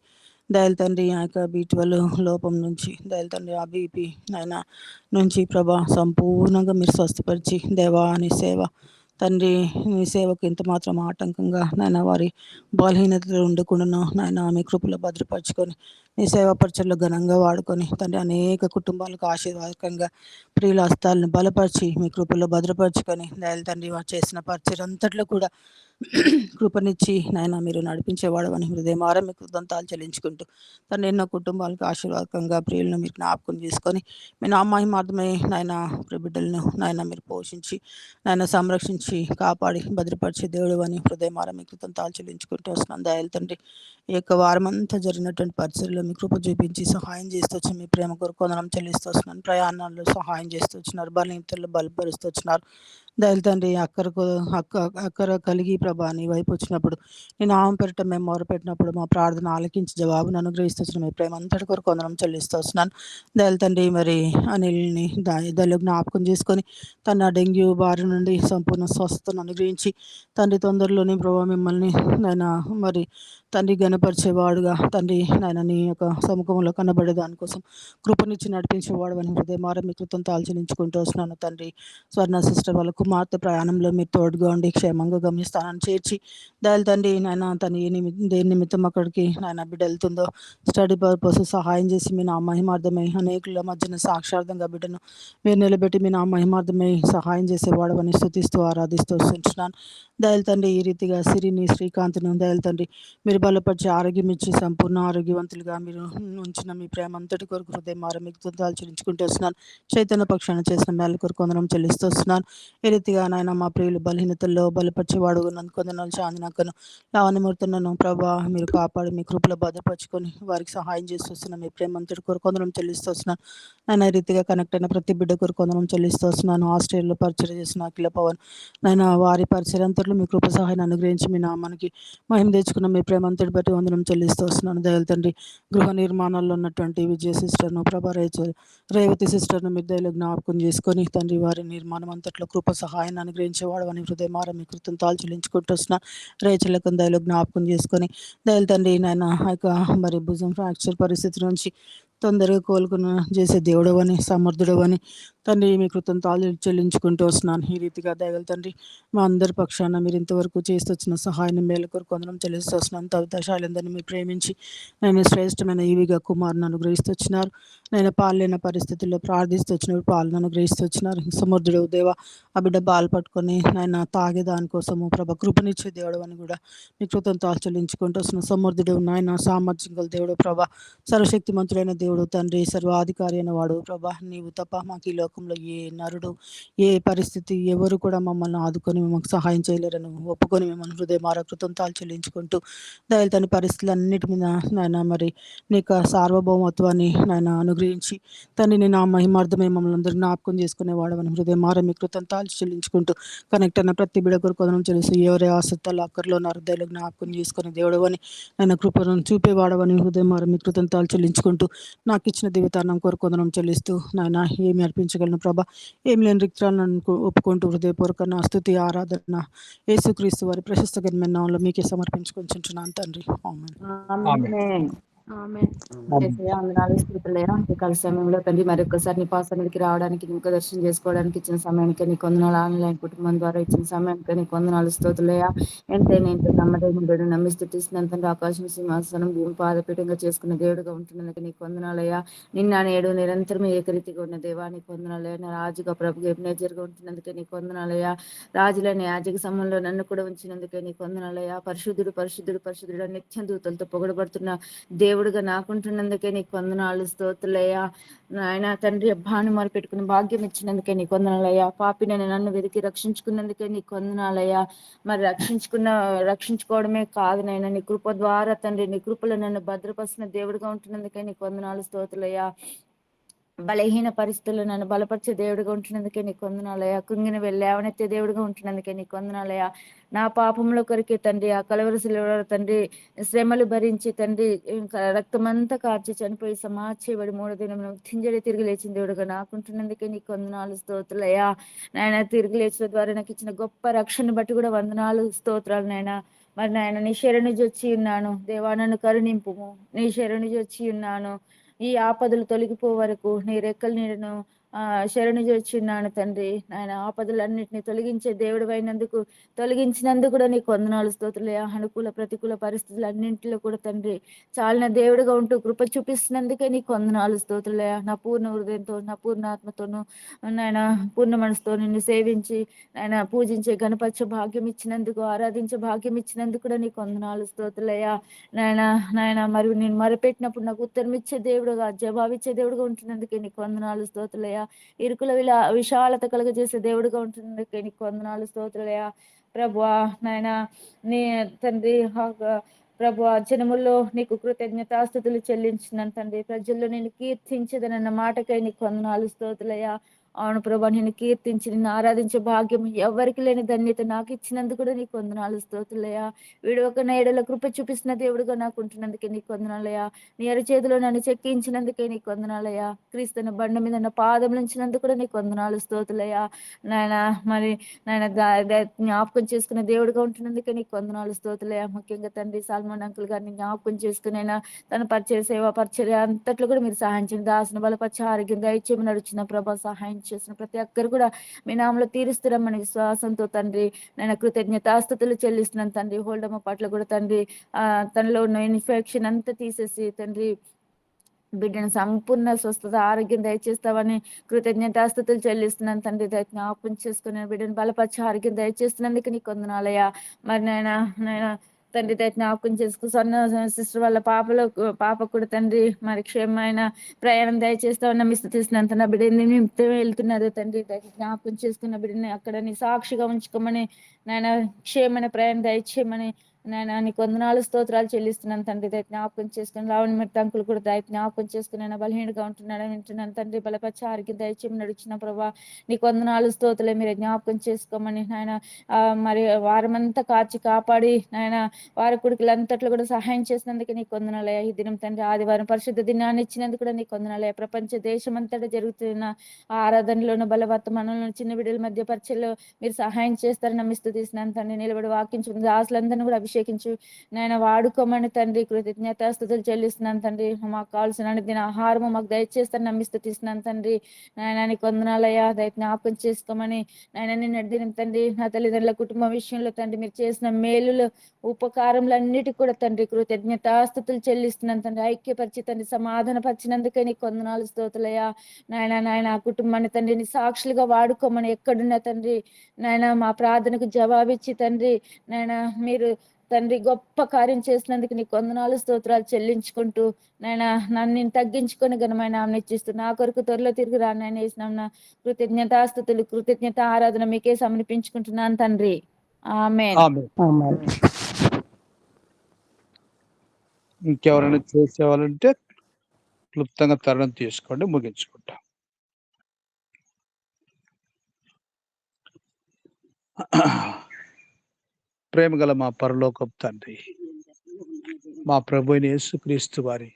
దయలు తండ్రి ఆ యొక్క B12 లోపం నుంచి దయలు తండ్రి ఆ BP నాయన నుంచి ప్రభా సంపూర్ణంగా మీరు స్వస్థపరిచి దేవా నీ సేవ తండ్రి నీ సేవకు ఎంత మాత్రం ఆటంకంగా నాయన వారి బలహీనతలు ఉండకుండాను నాయన మీ కృపలో భద్రపరుచుకొని నీ సేవా పరిచయలో ఘనంగా వాడుకొని తండ్రి అనేక కుటుంబాలకు ఆశీర్వాదకంగా ప్రియుల హస్తాలను బలపరిచి మీ కృపలో భద్రపరుచుకొని దయలు తండ్రి వారు చేసిన పరిచయం అంతట్లో కూడా కృపనిచ్చి నాయన మీరు నడిపించేవాడు అని హృదయమార మీ కృతజ్ఞతలు చెల్లించుకుంటూ తను ఎన్నో కుటుంబాలకు ఆశీర్వాదకంగా ప్రియులను మీరు జ్ఞాపకం చేసుకొని మీ నా మహిమార్థమై నాయన బిడ్డలను నాయన మీరు పోషించి నాయన సంరక్షించి కాపాడి భద్రపరిచే దేవుడు అని హృదయమార మీ కృతజ్ఞతలు చెల్లించుకుంటూ వస్తున్నాను. దయలు తండ్రి ఈ యొక్క వారం అంతా జరిగినటువంటి పరిస్థితుల్లో మీ కృప చూపించి సహాయం చేస్తూ వచ్చి మీ ప్రేమ కొరకు వందనం చెల్లిస్తూ వస్తున్నాను. ప్రయాణాల్లో సహాయం చేస్తూ వచ్చినారు, బలహీనతల్లో బలపరుస్తూ వచ్చినారు. దయలు తండ్రి అక్కర కలిగి ప్రభా నీ వైపు వచ్చినప్పుడు నేను ఆమె పెట్ట మేము మొరపెట్టినప్పుడు మా ప్రార్థన ఆలకించి జవాబును అనుగ్రహిస్తూ వచ్చిన మీ ప్రేమ అంతటి కొరకు వందనం చెల్లిస్తూ వస్తున్నాను. దయలు తండ్రి మరి అనిల్ని దయలు జ్ఞాపకం చేసుకొని తన డెంగ్యూ బారి నుండి సంపూర్ణ స్వస్థతను అనుగ్రహించి తండ్రి తొందరలోనే ప్రభావ మిమ్మల్ని నాయన మరి తండ్రి గణపరిచేవాడుగా తండ్రి నాయన నీ యొక్క సముఖంలో కనబడే దానికోసం కృపనిచ్చి నడిపించేవాడు అని హృదయమార మీ కృతజ్ఞతలు చెల్లించుకుంటూ వస్తున్నాను. తండ్రి స్వర్ణ సిస్టర్ వాళ్ళ కుమార్తె ప్రయాణంలో మీరు తోడుగా ఉండి క్షేమంగా గమ్యస్థానాన్ని చేర్చి దయలు తండ్రి నాయన తను దేని నిమిత్తం అక్కడికి నాయన బిడ్డ వెళ్తుందో స్టడీ పర్పస్ సహాయం చేసి మీ నా మహిమార్థమై అనేకుల మధ్యన సాక్షార్థంగా బిడ్డను మీరు నిలబెట్టి మీ నా మహిమార్థమై సహాయం చేసేవాడు అని స్తుతిస్తూ ఆరాధిస్తూ వస్తున్నాను. దయలు తండ్రి ఈ రీతిగా సిరిని శ్రీకాంత్ను దయలు తండ్రి మీరు బలపరిచి ఆరోగ్యం ఇచ్చి సంపూర్ణ ఆరోగ్యవంతులుగా మీరు ఉంచిన మీ ప్రేమ అంతటి కొరకు హృదయం మీకు కృతజ్ఞతలు చెల్లించుకుంటూ వస్తున్నాను. చైతన్య పక్షాన చేసిన మేల కొరకు వందనం చెల్లిస్తూ వస్తున్నాను. రీతిగా నాయన మా ప్రియులు బలహీనతల్లో బలపరిచేవాడు నందుకు వందనాలు. చాందినక్కను లావణ్యమూర్తులను ప్రభా మీరు కాపాడి మీ కృపలో భద్రపరుచుకొని వారికి సహాయం చేస్తూ వస్తున్నాను. మీ ప్రేమంతటి కొరకు కొందరం చెల్లిస్తూ వస్తున్నాను. నాయన ఈ రీతిగా కనెక్ట్ అయిన ప్రతి బిడ్డ కొరకు కొందరం చెల్లిస్తూ వస్తున్నాను. ఆస్ట్రేలియాలో పరిచయం చేసిన అఖిల పవన్ నాయన వారి పరిచయంతట్లో మీ కృప సహాయాన్ని అనుగ్రహించి మీ నామానికి మహిమ తెచ్చుకున్న మీ ప్రేమంతటి బట్టి వందనం చెల్లిస్తూ వస్తున్నాను. దయల తండ్రి గృహ నిర్మాణాల్లో ఉన్నటువంటి విజయ సిస్టర్ను ప్రభా రేవతి సిస్టర్ను మీరు దయలో జ్ఞాపకం చేసుకొని తండ్రి వారి నిర్మాణం అంతట్లో కృప సహాయాన్ని అనుగ్రహించేవాడు అని హృదయమార మీ కృతంతాలు చెల్లించుకుంటూ వస్తున్నాను. రేచలకు దయలో జ్ఞాపకం చేసుకొని దయల తండ్రి నాయన మరి భుజం ఫ్రాక్చర్ పరిస్థితి నుంచి తొందరగా కోలుకున్న చేసే దేవుడు అని సమర్థుడు అని తండ్రి మీ కృతంతాలు చెల్లించుకుంటూ వస్తున్నాను. ఈ రీతిగా దయగల తండ్రి మా అందరి పక్షాన మీరు ఇంతవరకు చేస్తూ వచ్చిన సహాయాన్ని మేలు కొరకు కొందరం చెల్లిస్తూ వస్తున్నాను. దశాలందరినీ మీరు ప్రేమించి నేను శ్రేష్టమైన ఈవిగా కుమారుని అనుగ్రహిస్తూ వచ్చినారు. నేను పాలైన పరిస్థితుల్లో ప్రార్థిస్తూ వచ్చినప్పుడు పాలన అనుగ్రహిస్తూ వచ్చినారు. సమర్థుడు దేవ ఆ బిడ్డ బాలు పట్టుకొని ఆయన తాగే దానికోసము ప్రభ కృపనిచ్చే దేవుడు అని కూడా మీ కృతంతాలు చెల్లించుకుంటూ వస్తున్న సమర్థుడు నాయన సామర్థ్యం గల దేవుడు ప్రభ సర్వశక్తిమంతుడైన దేవుడు తండ్రి సర్వాధికారి అయిన వాడు ప్రభా నీవు తప్ప మాకు ఈ లోకంలో ఏ నరుడు ఏ పరిస్థితి ఎవరు కూడా మమ్మల్ని ఆదుకొని మాకు సహాయం చేయలేరని ఒప్పుకొని మిమ్మల్ని హృదయమార కృతంతాలు చెల్లించుకుంటూ దయలతని పరిస్థితులన్నిటి మీద నాయన మరి నీకు సార్వభౌమత్వాన్ని నాయన అనుగ్రహించి తండ్రి నేను ఆ మహిమార్థమే మమ్మల్ని అందరూ జ్ఞాపకం చేసుకునేవాడమని హృదయమార మీ కృతంతాలు చెల్లించుకుంటూ కనెక్ట్ అయిన ప్రతి బిడ కొరకు కొందరం తెలుసు ఎవరే ఆసక్తులు అక్కర్లో నరుదయలు జ్ఞాపకం చేసుకునే దేవుడు అని ఆయన కృపను చూపేవాడవని హృదయమార మీ కృతంతాలు చెల్లించుకుంటూ నాకు ఇచ్చిన దివ్యతానం కొరకు కొందరం చెల్లిస్తూ నాయన ఏమి అర్పించగలను ప్రభా ఏమి లేని రిక్తాలను ఒప్పుకుంటూ హృదయపూర్వక నా స్తుతి ఆరాధన యేసుక్రీస్తు వారి ప్రశస్త నామంలో మీకే సమర్పించుకుంటున్నాను తండ్రి. ఆమేన్. ఆమేన్. వందనాలు స్థుతులయ్యా. ఈ కాల సమయంలో తండ్రి మరొకసారి నీ పాసనకి రావడానికి నీకు దర్శనం చేసుకోవడానికి ఇచ్చిన సమయానికి నీకు వందనాలు. ఆన్లైన్ కుటుంబం ద్వారా ఇచ్చిన సమయానికి నీకు వందనాలు స్తోత్రులయ్యా. ఎంతైనా నమ్మదగిన దేవుడు నమ్మి స్థుతిస్తున్నంత ఆకాశం సింహాసనం భూమి పాదపీఠంగా చేసుకున్న దేవుడుగా ఉంటున్నందుకు నీకు వందనాలయ్యా. నిన్న నేడు నిరంతరం ఏకరీతిగా ఉన్న దేవా నీకు వందనాలయ్యా. నా రాజుగా ప్రభు ఎబ్నేజర్గా ఉంటున్నందుకే నీకు వందనాలయ్యా. రాజులని యాజక సమయంలో నన్ను కూడా ఉంచినందుకే నీకు వందనాలయ్యా. పరిశుద్ధుడు పరిశుద్ధుడు పరిశుద్ధుడు నిత్యం దూతలతో పొగడబడుతున్న దేవుడుగా నాకుంటున్నందుకే నీకు వందనాలు స్తోత్రులయ్యా. ఆయన తండ్రి అబ్బాను మరి పెట్టుకుని భాగ్యం ఇచ్చినందుకే నీకు వందనాలయ్యా. పాపిని నన్ను వెతికి రక్షించుకున్నందుకే నీకు వందనాలయ్యా. మరి రక్షించుకోవడమే కాదు నాయన నీ కృప ద్వారా తండ్రి నీ కృపలో నన్ను భద్రపరిచిన దేవుడిగా ఉంటున్నందుకే నీకు వందనాలు స్తోత్రులయ్యా. బలహీన పరిస్థితుల్లో నన్ను బలపరిచే దేవుడిగా ఉంటున్నందుకే నీకు వందనాలయ్యా. కుంగిన లేవనెత్తే దేవుడిగా ఉంటున్నందుకే నీకు వందనాలయ్యా. నా పాపంలో కొరికే తండ్రి ఆ కలవరశిలో తండ్రి శ్రమలు భరించి తండ్రి ఇంకా రక్తమంతా కార్చి చనిపోయి సమాచేయబడి 3వ దినం తింజడి తిరిగి లేచిన దేవుడుగా నాకుంటున్నందుకే నీకు వందనాలు స్తోత్రులయ్యా. నాయన తిరిగి లేచిన ద్వారా నాకు ఇచ్చిన గొప్ప రక్షణ బట్టి కూడా వందనాలు స్తోత్రాలు నాయన. మరి నాయన నీ శరణుజి వచ్చి ఉన్నాను దేవా నన్ను కరుణింపుము. నీ శరణుజి వచ్చి ఉన్నాను ఈ ఆపదలు తొలగిపో వరకు నీ రెక్కలు నేను శరణు చేర్చున్నాను తండ్రి. ఆయన ఆపదలన్నింటినీ తొలగించినందుకు కూడా నీకు వందనాలు స్తోత్రులే. అనుకూల ప్రతికూల పరిస్థితులు అన్నింటిలో కూడా తండ్రి చాలిన దేవుడిగా ఉంటూ కృప చూపిస్తున్నందుకే నీకు వందనాలు స్తోత్రులే. నా పూర్ణ హృదయంతో నా పూర్ణ ఆత్మతోనూ నాయన పూర్ణ మనసుతో నిన్ను సేవించి ఆయన పూజించే గణపరచ భాగ్యం ఇచ్చినందుకు ఆరాధించే భాగ్యం ఇచ్చినందుకు కూడా నీకు వందనాలు స్తోత్రులయ్యా. నాయన మరియు నేను మరపెట్టినప్పుడు నాకు ఉత్తరం ఇచ్చే దేవుడుగా జవాబిచ్చే దేవుడుగా ఉంటున్నందుకే నీకు వందనాలు స్తోత్రులయ్యా. ఇరుకుల విశాలత కలుగజేసే దేవుడుగా ఉంటున్నందుకే నీకు వందనాలు స్తోత్రులయ్యా. ప్రభువా నాయన నీ తండ్రి ప్రభువా జనముల్లో నీకు కృతజ్ఞతాస్తుతులు చెల్లించినాను తండ్రి. ప్రజల్లో నేను కీర్తించదనన్న మాటకై నీకు వందనాలు స్తోత్రులయ్యా. అవును ప్రభా నేను కీర్తించి నిన్ను ఆరాధించే భాగ్యం ఎవరికి లేని ధన్యత నాకు ఇచ్చినందుకు కూడా నీకు వందనాలు స్తోత్రులయ్యా. వీడు ఒక నేడలో కృప చూపిస్తున్న దేవుడుగా నాకు ఉంటున్నందుకే నీకు వందనాలయ్యా. నీ చేతిలో నన్ను చెక్కించినందుకే నీకు వందనాలయ్యా. క్రీస్తున్న బండ మీద నా పాదం నుంచినందుకు కూడా నీకు వందనాలు స్తోత్రులయ్యా. నాయన మరి నాయన జ్ఞాపకం చేసుకున్న దేవుడుగా ఉంటున్నందుకే నీకు వందనాలు స్తోత్రులయ్యా. ముఖ్యంగా తండ్రి సాల్మన్ అంకుల్ గారిని జ్ఞాపకం చేసుకునైనా తన పరిచయ సేవా పరిచర్య అంతట్లో కూడా మీరు సహాయం చేయండి. దాసిన బలపరిచే ఆరోగ్యం దయచేయమని నడుచున్న ప్రభా సహాయం చేసిన ప్రతి ఒక్కరు కూడా మీ నామలో తీరుస్తున్నామని విశ్వాసంతో తండ్రి నేను కృతజ్ఞతాస్తుతులు చెల్లిస్తున్నాను తండ్రి. హోల్డమ్మ పట్ల కూడా తండ్రి తనలో ఉన్న ఇన్ఫెక్షన్ అంతా తీసేసి తండ్రి బిడ్డను సంపూర్ణ స్వస్థత ఆరోగ్యం దయచేస్తావని కృతజ్ఞతాస్తుతులు చెల్లిస్తున్నాను తండ్రి. జ్ఞాపకం చేసుకుని బిడ్డను బలపరిచి ఆరోగ్యం దయచేస్తున్నందుకు నీకు వందనాలయ్యా. మరి నాయన తండ్రి జ్ఞాపకం చేసుకు సొన్న సిస్టర్ వాళ్ళ పాప కూడా తండ్రి మరి క్షేమమైన ప్రయాణం దయచేస్తా ఉన్న మీ స్థుతిస్తున్నంత నా బిడ్డని నిమిత్తం వెళ్తున్నారు తండ్రి జ్ఞాపకం చేసుకున్న బిడ్డని అక్కడ నీ సాక్షిగా ఉంచుకోమని నాయన క్షేమమైన ప్రయాణం దయచేయమని నాయన నీకు వందనాలు స్తోత్రాలు చెల్లిస్తున్నాను తండ్రి జ్ఞాపకం చేసుకుని రావణ మరి తంకులు కూడా జ్ఞాపకం చేసుకుని ఆయన బలహీనగా ఉంటున్నాడు వింటున్నాను తండ్రి బలపరిచి ఆరోగ్యం దయచేయమని నడుచిన ప్రభా నీకు వందనాలు స్తోత్రాలు మీరు జ్ఞాపకం చేసుకోమని నాయన మరి వారమంతా కాచి కాపాడి నాయన వారి కొడుకులంతట్లో కూడా సహాయం చేసినందుకు నీకు వందనాలయ ఈ దినం తండ్రి ఆదివారం పరిశుద్ధ దినాన్ని ఇచ్చినందుకు కూడా నీకు వందనాలయ ప్రపంచ దేశం అంతటా జరుగుతున్న ఆరాధనలోను బలవర్తమానంలో చిన్న బిడ్డల మధ్య పరిచయలో మీరు సహాయం చేస్తారని నమ్మిస్తూ తీసినాను తండ్రి నిలబడి వాకించు దాసులందరినీ కూడా అభిషేకించు నేను వాడుకోమని తండ్రి కృతజ్ఞతాస్తుతులు చెల్లిస్తున్నాను తండ్రి మాకు కావాల్సిన దిన ఆహారము మాకు దయచేస్తారని నమ్మిస్తూ తీసినాను తండ్రి నాయన నీకు వందనాలయ్యా జ్ఞాపకం చేసుకోమని నాయన నిన్న దినం తండ్రి నా తల్లిదండ్రుల కుటుంబ విషయంలో తండ్రి మీరు చేసిన మేలులు ఉపకారములన్నిటికీ కూడా తండ్రి కృతజ్ఞతాస్తుతులు చెల్లిస్తున్నాను తండ్రి ఐక్యపరిచి తండ్రి సమాధాన పరిచినందుకే నీకు వందనాలు స్తోత్రులయ్యా నాయన ఆ కుటుంబాన్ని తండ్రిని సాక్షులుగా వాడుకోమని ఎక్కడున్నా తండ్రి నాయన మా ప్రార్థనకు జవాబిచ్చి తండ్రి నాయన మీరు తండ్రి గొప్ప కార్యం చేసినందుకు నీకు వందనాలు స్తోత్రాలు చెల్లించుకుంటూ నాయన నన్ను తగ్గించుకొని ఘనమైన ఆమెనిచ్చిస్తూ నా కొరకు త్వరలో తిరిగి రానని వేసిన కృతజ్ఞతాస్తుతులు కృతజ్ఞత ఆరాధన మీకే సమర్పించుకుంటున్నాను తండ్రి ఆమేన్. ఆమేన్. ఇంకెవరైనా చేసేవాళ్ళంటే క్లుప్తంగా తరుణం తీసుకోండి, ముగించుకుంటాం. ప్రేమ గల మా పరలోకపు తండ్రి, మా ప్రభు అయిన యేసుక్రీస్తు వారి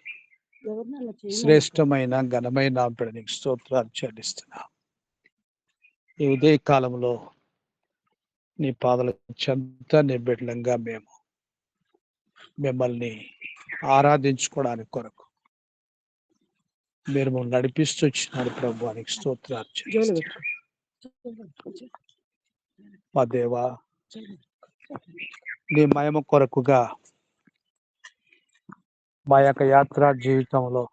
శ్రేష్టమైన ఘనమైన నీకు స్తోత్రాలు చెల్లిస్తున్నా. ఈ ఉదయ కాలంలో నీ పాదల చెంత నీ బిడ్డలంగా మేము మిమ్మల్ని ఆరాధించుకోవడానికి కొరకు మీరు మమ్మల్ని నడిపిస్తూ వచ్చినారు ప్రభు అని స్తోత్రాలు చెల్లిస్తున్నాం. మా దేవా, నీ మహిమ కొరకుగా మా యొక్క యాత్రా జీవితంలో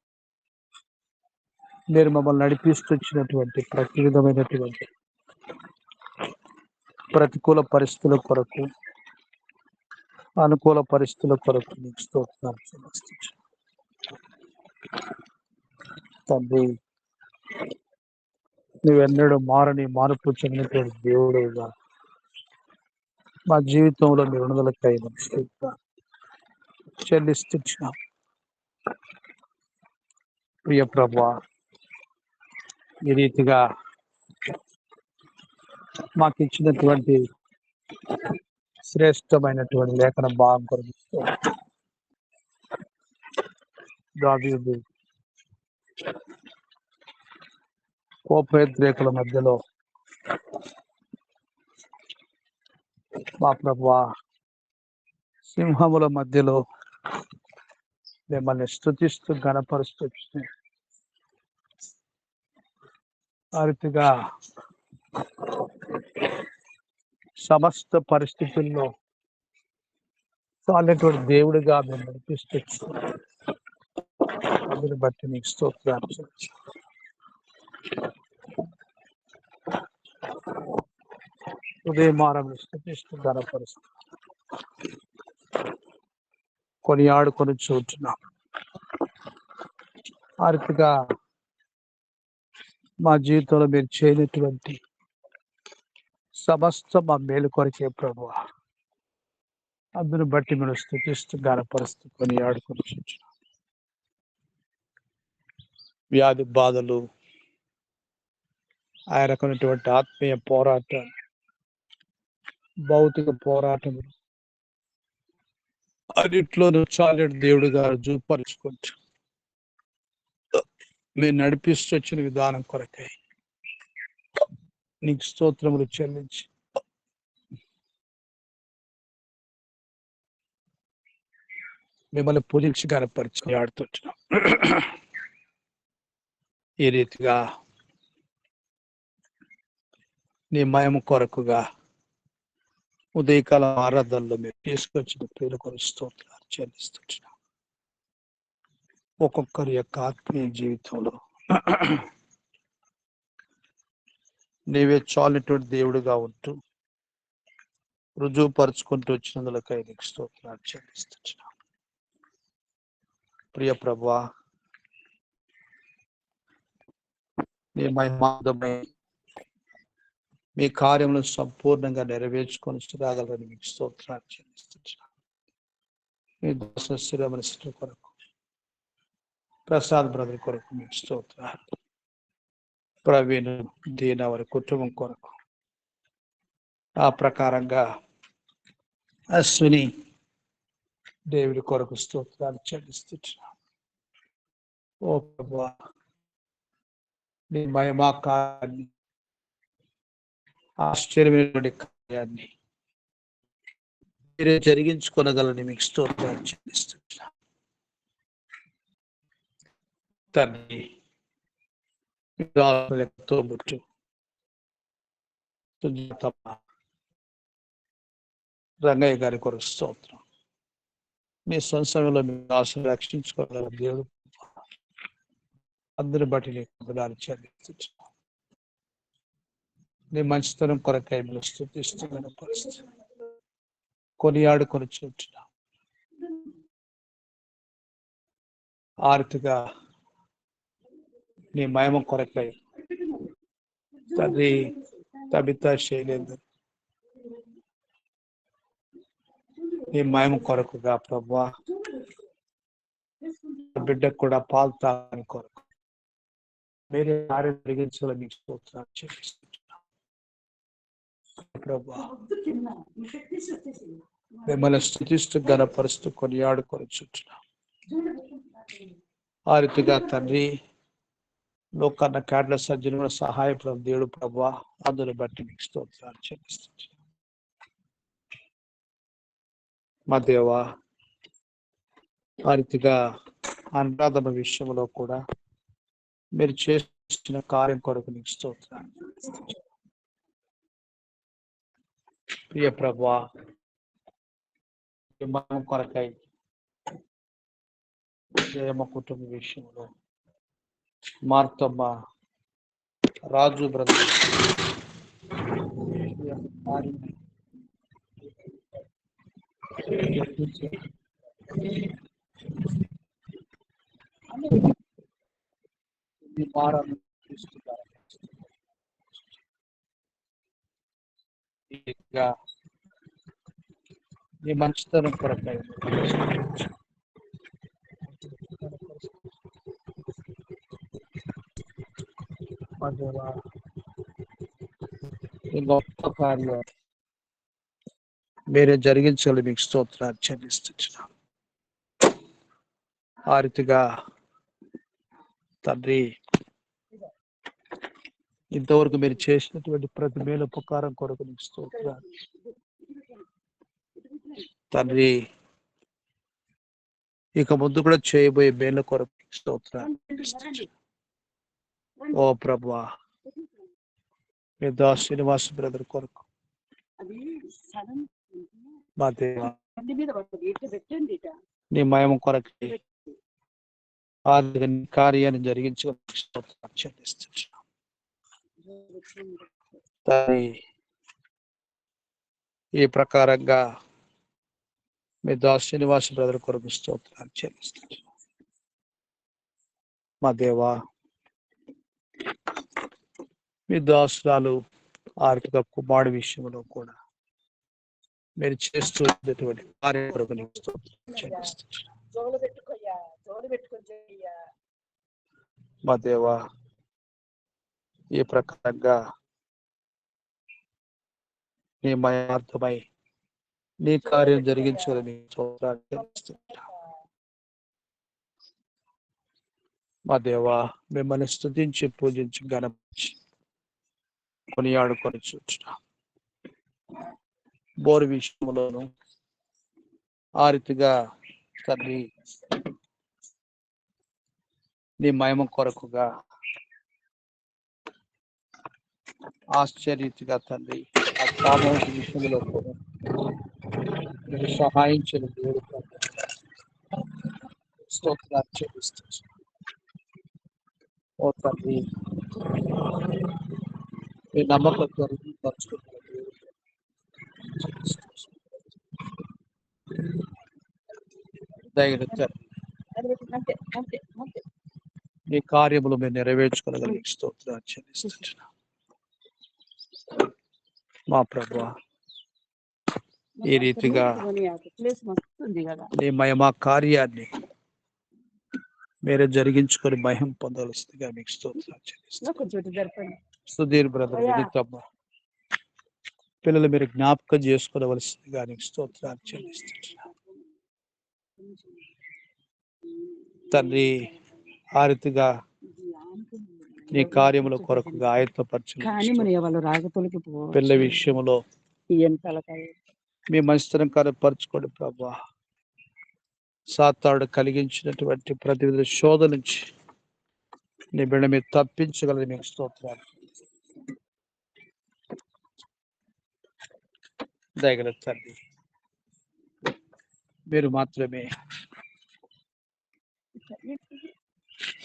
మీరు మమ్మల్ని నడిపిస్తూ వచ్చినటువంటి ప్రతి విధమైనటువంటి ప్రతికూల పరిస్థితుల కొరకు, అనుకూల పరిస్థితుల కొరకు నీకు స్తోత్రాలు చెల్లిస్తున్నాం. తండ్రి, నువ్వెన్నడూ మారని మార్పు చెందినటువంటి దేవుడుగా మా జీవితంలో మీ విడుదలకై చెల్లిస్తున్నాం. ప్రియ ప్రభువా, ఈ రీతిగా మాకు ఇచ్చినటువంటి శ్రేష్టమైనటువంటి లేఖన భాగం కొరకు దావీదు కోపోద్రేకుల మధ్యలో మా ప్రభువా సింహముల మధ్యలో మిమ్మల్ని స్తుతిస్తూ ఘనపరుస్తూ ఆ రీతిగా సమస్త పరిస్థితుల్లో చాలినటువంటి దేవుడిగా మేము నడిపిస్తూ అందుని బట్టి నీకు స్తోత్రాలు. ఉదయమానం స్తుతిస్తూ ఘనపరుస్తూ కొనియాడుకొని చూస్తున్నాం. ఆ రీతిగా మా జీవితంలో మీరు చేయనటువంటి సమస్త మా మేలు కొరకే ప్రభువా, అందుని బట్టి మేము స్తుతిస్తూ ఘనపరుస్తూ కొనియాడుకొని చూస్తున్నాం. వ్యాధి బాధలు, ఆ రకమైనటువంటి ఆత్మీయ పోరాటం, భౌతిక పోరాటములు అన్నిట్లోనూ చాలని దేవుడిగా చూపరుచుకుంటూ మీరు నడిపిస్తూ వచ్చిన విధానం కొరకై నీకు స్తోత్రములు చెల్లించి మిమ్మల్ని పూజించి కనపరిచి ఆడుతుంటున్నాం. ఈ రీతిగా నీ మహిమ కొరకుగా ఉదయకాల ఆరాధనలో మీరు తీసుకొచ్చిన పేరు కొరకు స్తోత్రాలు చెల్లిస్తుంటున్నాం. ఒక్కొక్కరి యొక్క ఆత్మీయ జీవితంలో నీవే చాలినటువంటి దేవుడిగా ఉంటూ రుజువుపరుచుకుంటూ వచ్చినందులకై నీకు స్తోత్రాలు చెల్లిస్తున్నాం. ప్రియ ప్రభువా, నీ మహిమార్థమై మీ కార్యములను సంపూర్ణంగా నెరవేర్చుకొని రాగలరని మీకు స్తోత్రాలు చెల్లిస్తున్నాం. మీ దోష స్థిరమైన స్థితి కొరకు, ప్రసాద్ బ్రదర్ కొరకు మీకు స్తోత్రాలు. ప్రవీణ్, దీన వారి కుటుంబం కొరకు, ఆ ప్రకారంగా అశ్విని దేవుడి కొరకు స్తోత్రాలు చెల్లిస్తున్నాం. ఓ ప్రభువా, నీ మహిమా కార్యాన్ని, ఆశ్చర్యమైనటువంటి కార్యాన్ని మీరే జరిగించుకొనగలని మీకు స్తోత్రాలు చెల్లిస్తున్నాం. తండ్రి, తోబుట్టు రంగయ్య గారి కొరకు స్తోత్రం. మీ సొంత సమయంలో మీ ఆశను రక్షించుకోగల దేవుడు అందరి బట్టి నీకు వందనాలు చెల్లిస్తున్నాం. నీ మంచితనం కొరకై మీరు స్తుతిస్తున్న పరిస్థితి కొనియాడుకొని చూస్తున్నాం. ఆర్తిగా నీ మహిమ కొరకై తండ్రి తబితా శైలేందర్ నీ మహిమ కొరకుగా ప్రభువా, బిడ్డకు కూడా పాలు తాగని కొరకు మీరే కార్యం జరిగించాలని మీకు స్తోత్రాలు చెల్లిస్తున్నాం. ప్రభువా, మిమ్మల్ని స్తుతిస్తూ ఘనపరుస్తూ కొనియాడుకొని చూస్తున్నాం. ఆ రీతిగా తండ్రి లోకన్న క్యాడ్ల సజ్జనుల సహాయపడం దేవుడు ప్రభువా, అందుని బట్టి మీకు స్తోత్రాలు చెల్లిస్తున్నాం. మా దేవా, ఆ రీతిగా అనురాధన విషయంలో కూడా మీరు చేసిన కార్యం కొరకు నీకు స్తోత్రాలు. ప్రియ ప్రభువా, మనం కొరకై జయమ్మ కుటుంబ విషయంలో మార్తమ్మ, రాజు బ్రదర్ ఈ మంచితనం కొరకై ఈ గొప్ప కార్యం మీరే జరిగించాలి మీకు స్తోత్రాలు చెల్లిస్తున్నాం. ఆ రీతిగా తండ్రి ఇంతవరకు మీరు చేసినటువంటి ప్రతి మేలు ఉపకారం కొరకు నీకు స్తోత్రాలు. తండ్రి, ఇక ముందు కూడా చేయబోయే మేలు కొరకు స్తోత్రాలు. ఓ ప్రభువా, మీ దాస్ శ్రీనివాస్ బ్రదర్ కొరకు మా దేవా, నీ మహిమ కొరకు ఆ కార్యాన్ని జరిగించుకొని స్తోత్రాలు చెల్లిస్తున్నాం. ఈ ప్రకారంగా మీ దాస్ శ్రీనివాస్ బ్రదర్ కొరకు స్తోత్రాలు చెల్లిస్తున్నాం. మా దేవా, మీ దాసురాలు ఆర్థిక కుమారుడి విషయంలో కూడా మీరు చేస్తున్నటువంటి కార్యం కొరకు నీకు స్తోత్రాలు చెల్లిస్తున్నాం. మా దేవా, ఈ ప్రకారంగా నీ మయార్థమై నీ కార్యం జరిగించాలని స్తోత్రాలు చెల్లిస్తున్నాం. మా దేవా, మిమ్మల్ని స్తుతించి పూజించి ఘనపరిచి కొనియాడుకొని చూస్తున్నాం. బోరు విషయంలోను ఆ రీతిగా తండ్రి నీ మహిమ కొరకుగా ఆశ్చర్యరీతిగా తండ్రి ఆ సామూహిక విషయంలో కూడా మీరు సహాయించిన దేవుడు స్తోత్రాలు చెల్లిస్తున్నాం. ఓ తండ్రి, మీ నమ్మకంతో పరుచుకున్న దేవుడు దయగలుగుతారు మీ కార్యములు మీరు నెరవేర్చుకోగలిగి స్తోత్రాలు చెల్లిస్తున్నాం మా ప్రభువా. ఈ రీతిగా నీ మహిమా కార్యాన్ని మీరే జరిగించుకొని మహిమ పొందవలసిందిగా మీకు స్తోత్రాలు చెల్లిస్తున్నాం. సుధీర్ బ్రదర్ విదితమ్మ పిల్లలు మీరు జ్ఞాపకం చేసుకోవలసిందిగా నీకు స్తోత్రాలు చెల్లిస్తున్నాం తండ్రి. ఆ రీతిగా నీ కార్యముల కొరకు ఆయత్తపరచు పిల్ల విషయంలో మీ మంచితనం కనపరచుకోండి ప్రభా. సాతానుడు కలిగించినటువంటి ప్రతివిధ శోధ నుంచి నీ బిడ్డ మీరు తప్పించగలరు మీకు స్తోత్రాలు. దయగల తండ్రి మీరు మాత్రమే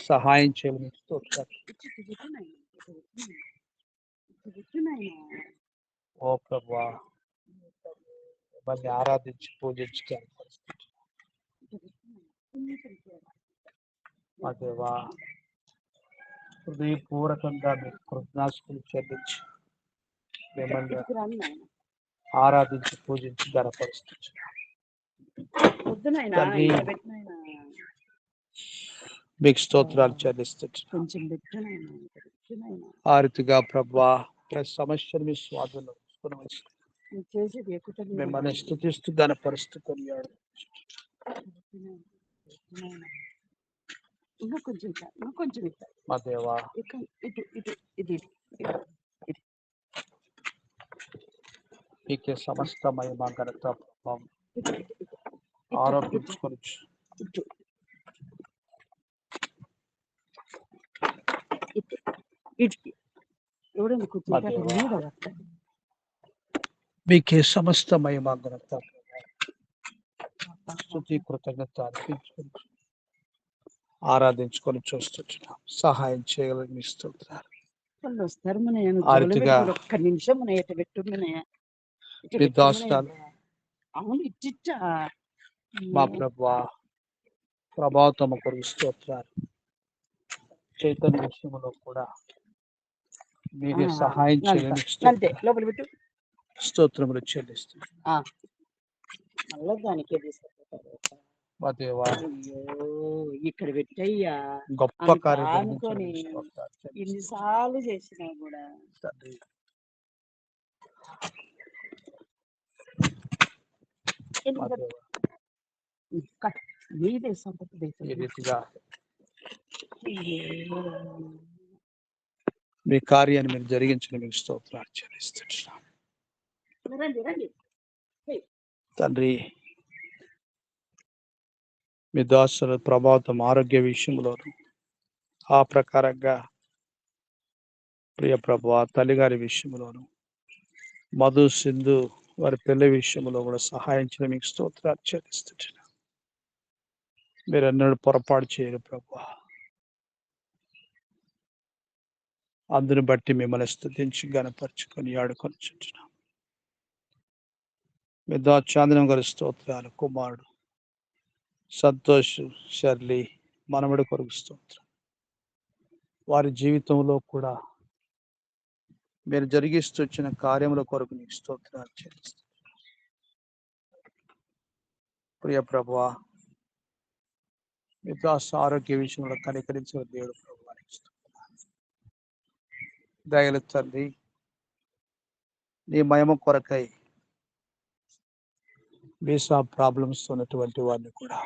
సహాయం చేయాలి మీకు స్తోత్రాలు. ఓ ప్రభా మిమ్మల్ని ఆరాధించి పూజించడానికి మా దేవా హృదయపూర్వకంగా మీకు కృతజ్ఞాస్తులు చెల్లించి మిమ్మల్ని ఆరాధించి పూజించి ఘనపరుస్తున్నాం. మీకు స్తోత్రాలు చెల్లిస్తున్నాం. ఆ రీతిగా ప్రభా ప్రతి సమస్యను మీ స్వాధీనంలో మిమ్మల్ని స్తుతిస్తూ ఘనపరుస్తూ కొనియాడు. మా దేవా మీకే సమస్త మహిమ ఘనత ప్రభావం ఆరోపించుకొని మీకే సమస్త మహిమ ఘనత స్తుతి కృతజ్ఞత అర్పించుకొని ఆరాధించుకొని చూస్తున్నాం. సహాయం చేయగలిగి మీ స్తోత్రాలు. ఆ రీతిగా మీ దాసురాలు మా ప్రభువా ప్రభావతమ కొరకు స్తోత్రాలు. చైతన్య విషయంలో కూడా మీరే సహాయం చేయని స్తోత్రములు చెల్లిస్తున్నాం. మా దేవా ఇక్కడ పెట్టయ్యా గొప్ప కార్యం ఎన్నిసార్లు చేసినా కూడా మీదే సంపద ఈ రీతిగా మీ కార్యాన్ని మీరు జరిగించిన మీకు స్తోత్రాలు చెల్లిస్తున్నాం తండ్రి. మీ దాసుల ప్రభావితం ఆరోగ్య విషయంలోను ఆ ప్రకారంగా ప్రియ ప్రభువా తల్లిగారి విషయంలోను మధు సింధు వారి పెళ్లి విషయంలో కూడా సహాయించిన మీకు స్తోత్రాలు చెల్లిస్తున్నాం. మీరు ఎన్నడూ పొరపాటు చేయరు ప్రభువా. అందుని బట్టి మిమ్మల్ని స్తుతించి ఘనపరుచుకొని ఆడుకొని చుంటున్నాం. మీ చాందనం గారి స్తోత్రాలు. కుమారుడు సంతోష్ షర్లీ మనవడి కొరకు స్తోత్రం. వారి జీవితంలో కూడా మీరు జరిగిస్తూ వచ్చిన కార్యముల కొరకు నీకు స్తోత్రాలు చెల్లిస్తున్నాం. ప్రియ ప్రభువా మీ దాసు ఆరోగ్య విషయంలో కనికరించిన దేవుడు ప్రభువా దయలు తండ్రి. నీ మహిమ కొరకై వీసా ప్రాబ్లమ్స్ ఉన్నటువంటి వారిని కూడా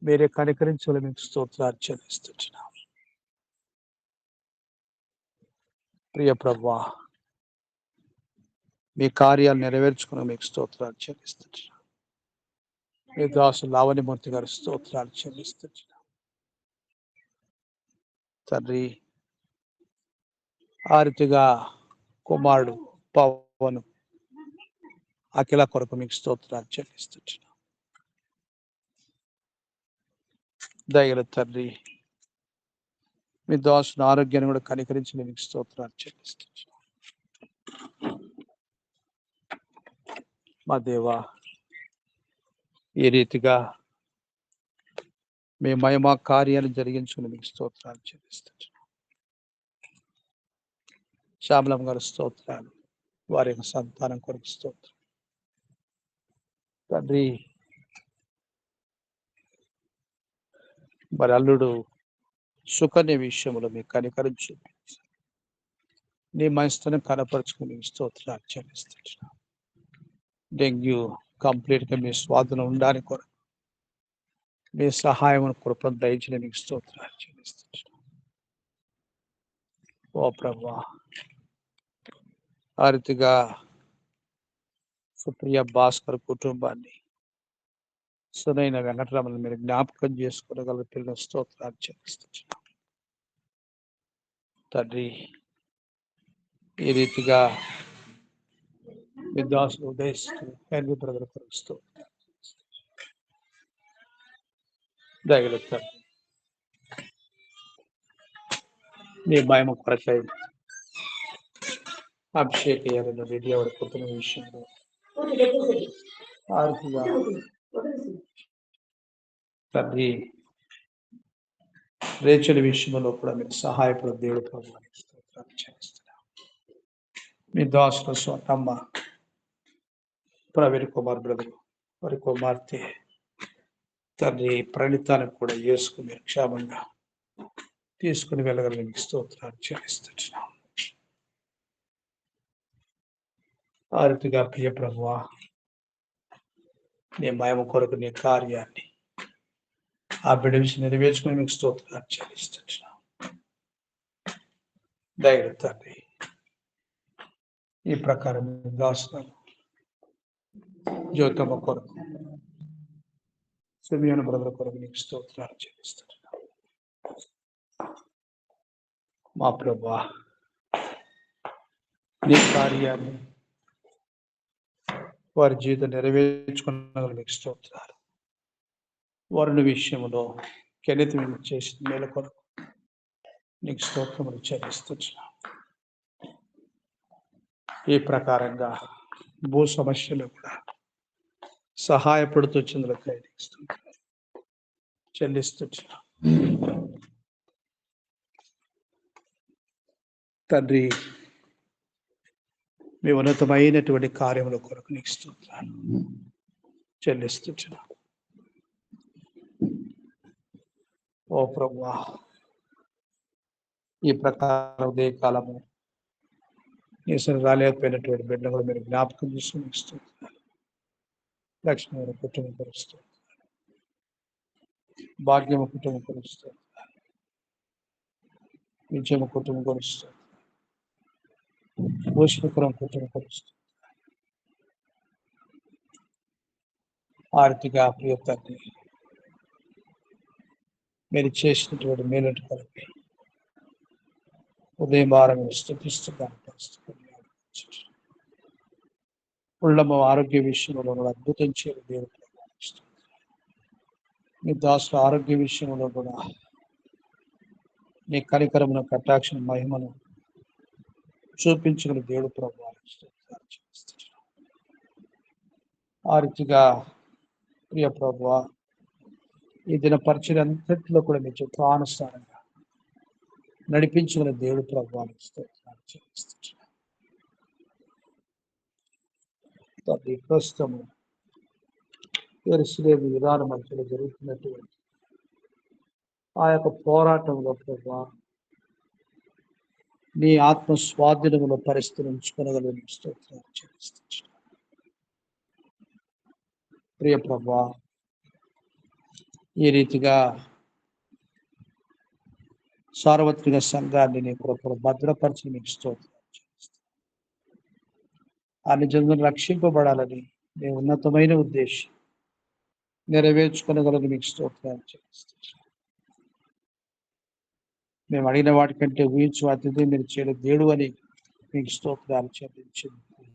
మీరే కనికరించాలని మీకు స్తోత్రాలు చెల్లిస్తున్నాం. ప్రియ ప్రభువా మీ కార్యాలు నెరవేర్చుకుని మీకు స్తోత్రాలు చెల్లిస్తున్నాం. మీ దాసు లావణ్యమూర్తి గారి స్తోత్రాలు చెల్లిస్తున్నాం తండ్రి. ఆ రీతిగా కుమారుడు పవను అఖిల కొరకు మీకు స్తోత్రాలు చెల్లిస్తున్నాం. దయగల తండ్రి మీ దాసుని ఆరోగ్యాన్ని కూడా కనికరించి మీకు స్తోత్రాలు చెల్లిస్తున్నాం. మా దేవా, ఈ రీతిగా మీ మహిమా కార్యాలు జరిగించుకుని మీకు స్తోత్రాలు చెల్లిస్తున్నాం. శ్యామలం గారి స్తోత్రాలు, వారి యొక్క సంతానం కొరకు స్తోత్రం తండ్రి. మరి అల్లుడు సుకన్య విషయంలో మీ కనికరం చూపించి నీ మనసును కనపరుచుకుని స్తోత్రాలు చెల్లిస్తున్నాం. డెంగ్యూ కంప్లీట్ గా మీ స్వాధీనం ఉండడానికి కొరకు మీ సహాయం కృపను దయచిన మీకు స్తోత్రాలు చెల్లిస్తున్నాం. ఓ ప్రభువా, ఆ రీతిగా సుప్రియ భాస్కర్ కుటుంబాన్ని సునైన వెంకటరమణ మీరు జ్ఞాపకం చేసుకోగల పిల్లల స్తోత్రాలు చెల్లిస్తున్నాం తండ్రి. ఈ రీతిగా విద్వాసులు ఉదయిస్తూ హెన్రీ బ్రదర్ కొరుస్తూ దయగలుగుతారు. మీ భయం కొరకై అభిషేక్ అయ్యారన్న రెడ్డి ఎవరి కుటుంబ విషయంలో ఆర్థిగా తండ్రి రేచడి విషయంలో కూడా మీరు సహాయపడు దేవుడు ప్రభువానికి స్తోత్రాలు చేస్తున్నాం. మీ దాసుల స్వతమ్మ ప్రవీణ్ కుమార్ బ్రదరు వారి కుమార్తె తండ్రి ప్రణితానికి కూడా యేసుకు మీరు క్షేమంగా తీసుకుని వెళ్ళగలని స్తోత్రాలు చెల్లిస్తున్నాం. ఆ రీతిగా ప్రియ ప్రభువా, నీ మహిమ కొరకు నీ కార్యాన్ని ఆ బిడ్డ విషయం నెరవేర్చుకుని మీకు స్తోత్రాలు చెల్లిస్తున్నాం. దయగల తండ్రి, ఈ ప్రకారం దాసులను జ్యోతమ్మ కొరకు సిమియోను బ్రదర్ కొరకు నీకు స్తోత్రాలు చెల్లిస్తున్నాం. మా ప్రభువా, నీ కార్యాన్ని వారి జీవితం నెరవేర్చుకున్న మీకు స్తోత్రాలు. వరుణ విషయంలో కెనెత్ మేము చేసిన మేలు కొరకు నీకు స్తోత్రములు చెల్లిస్తున్నాం. ఈ ప్రకారంగా భూ సమస్యలు కూడా సహాయపడుతూ చెందులకై నీకు స్తోత్రాలు చెల్లిస్తున్నాం. తండ్రి, మీ ఉన్నతమైనటువంటి కార్యముల కొరకు నీకు స్తోత్రాలు చెల్లిస్తున్నాం. ఓ ప్రభువా, ఈ ప్రకారం ఉదయ కాలము ఈశ్వరు రాలేకపోయినటువంటి బిడ్డలు కూడా మీరు జ్ఞాపకం చేసుకుని ఇస్తున్నారు. లక్ష్మీ కుటుంబం పరుస్తారు, భాగ్యము కుటుంబం పరుస్తారు, విజయము కుటుంబం పరుస్తారు, భూషణపురం కుటుంబం పరుస్తారు. ఆర్థిక ప్రియతని మీరు చేసినటువంటి మేలుటి కలిపి ఉదయం వారం స్థుతిస్తున్నాను. ఉళ్ళమ ఆరోగ్య విషయంలో కూడా అద్భుతం చేయడం దేవుడు ప్రమాణిస్తుంది. మీ దాసుల ఆరోగ్య విషయంలో కూడా మీ కనికరమును కటాక్షణ మహిమను చూపించిన దేవుడు ప్రమాణిస్తుంది. ఆ రీతిగా ప్రియ ప్రభువా, ఈ దిన పరిచయం అంతట్లో కూడా మీ చిత్తానుసారంగా నడిపించుకున్న దేవుడు ప్రభువానికి స్తోత్రాలు చెల్లిస్తున్నాను. ప్రస్తుతము యెరూషలేము విధాన మధ్యలో జరుగుతున్నటువంటి ఆ యొక్క పోరాటంలో ప్రభువా, నీ ఆత్మ స్వాధీనములో పరిస్థితిని ఉంచుకొనగలని స్తోత్రాలు చెల్లిస్తున్నాను. ప్రియ ప్రభువా, ఈ రీతిగా సార్వత్రిక సంఘాన్ని నీ కృపలో భద్రపరిచి నీకు స్తోత్రాలు చెల్లిస్తున్నాను. అన్ని జనులను రక్షింపబడాలని నీ ఉన్నతమైన ఉద్దేశం నెరవేర్చుకొనగలని మీకు స్తోత్రాలు చెల్లిస్తున్నాను. మేము అడిగిన వాటికంటే ఊహించు అతిథి మీరు చేయడం దేవుడు అని మీకు స్తోత్రాలు చెల్లించింది.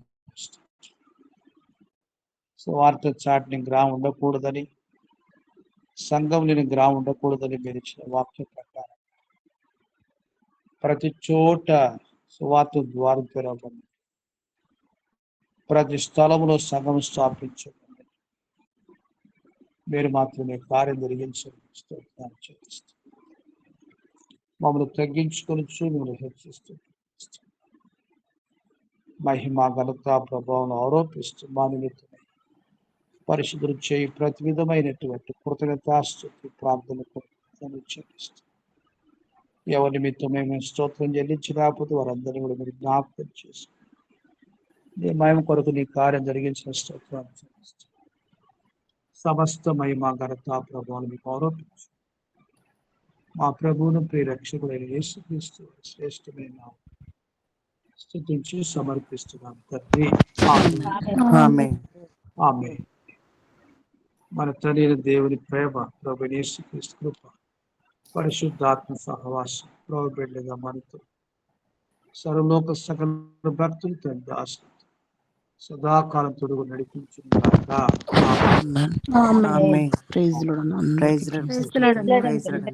సువార్త చాటిని గ్రామం ఉండకూడదని, సంఘం లేని గ్రామం ఉండకూడదని మీరు ఇచ్చిన వాక్య ప్రకారం ప్రతి చోట సువార్త ద్వారం తెరవబడింది. ప్రతి స్థలంలో సంఘం స్థాపించండి. మీరు మాత్రమే కార్యం జరిగించండి. స్తోత్రాలు చెల్లిస్తాం. మమ్మల్ని తగ్గించుకొని మిమ్మల్ని హెచ్చిస్తూ మహిమ ఘనత ప్రభావం ఆరోపిస్తూ మా నిమిత్తమై పరిశుద్ధులు చేయి ప్రతి విధమైనటువంటి కృతజ్ఞతాస్తుతి ప్రార్థనకు చెల్లిస్తాం. ఎవరి నిమిత్తమే మేము స్తోత్రం చెల్లించి రాకపోతే వారందరినీ కూడా మీరు జ్ఞాపకం చేసి నీ మహిమ కొరకు నీ కార్యం జరిగించిన స్తోత్రాలు చెల్లిస్తాం. సమస్త మహిమ ఘనత ప్రభావం మీకు ఆరోపించు మా ప్రభువును ప్రియరక్షకుడైన యేసుక్రీస్తు శ్రేష్టమైన స్తుతించి సమర్పిస్తున్నాం తండ్రి. ఆమేన్. ఆమేన్. మన తండ్రి దేవుని ప్రేమ, ప్రభు యేసుక్రీస్తు కృప, పరిశుద్ధాత్మ సహవాసం ప్రభు బిడ్డగా మనతో సర్వలోక సకల భక్తులు తండ్రి ఆశ్రయం సదాకాలం తొడుగు నడిపించుగాక. Amen. Praise lord. Praise lord.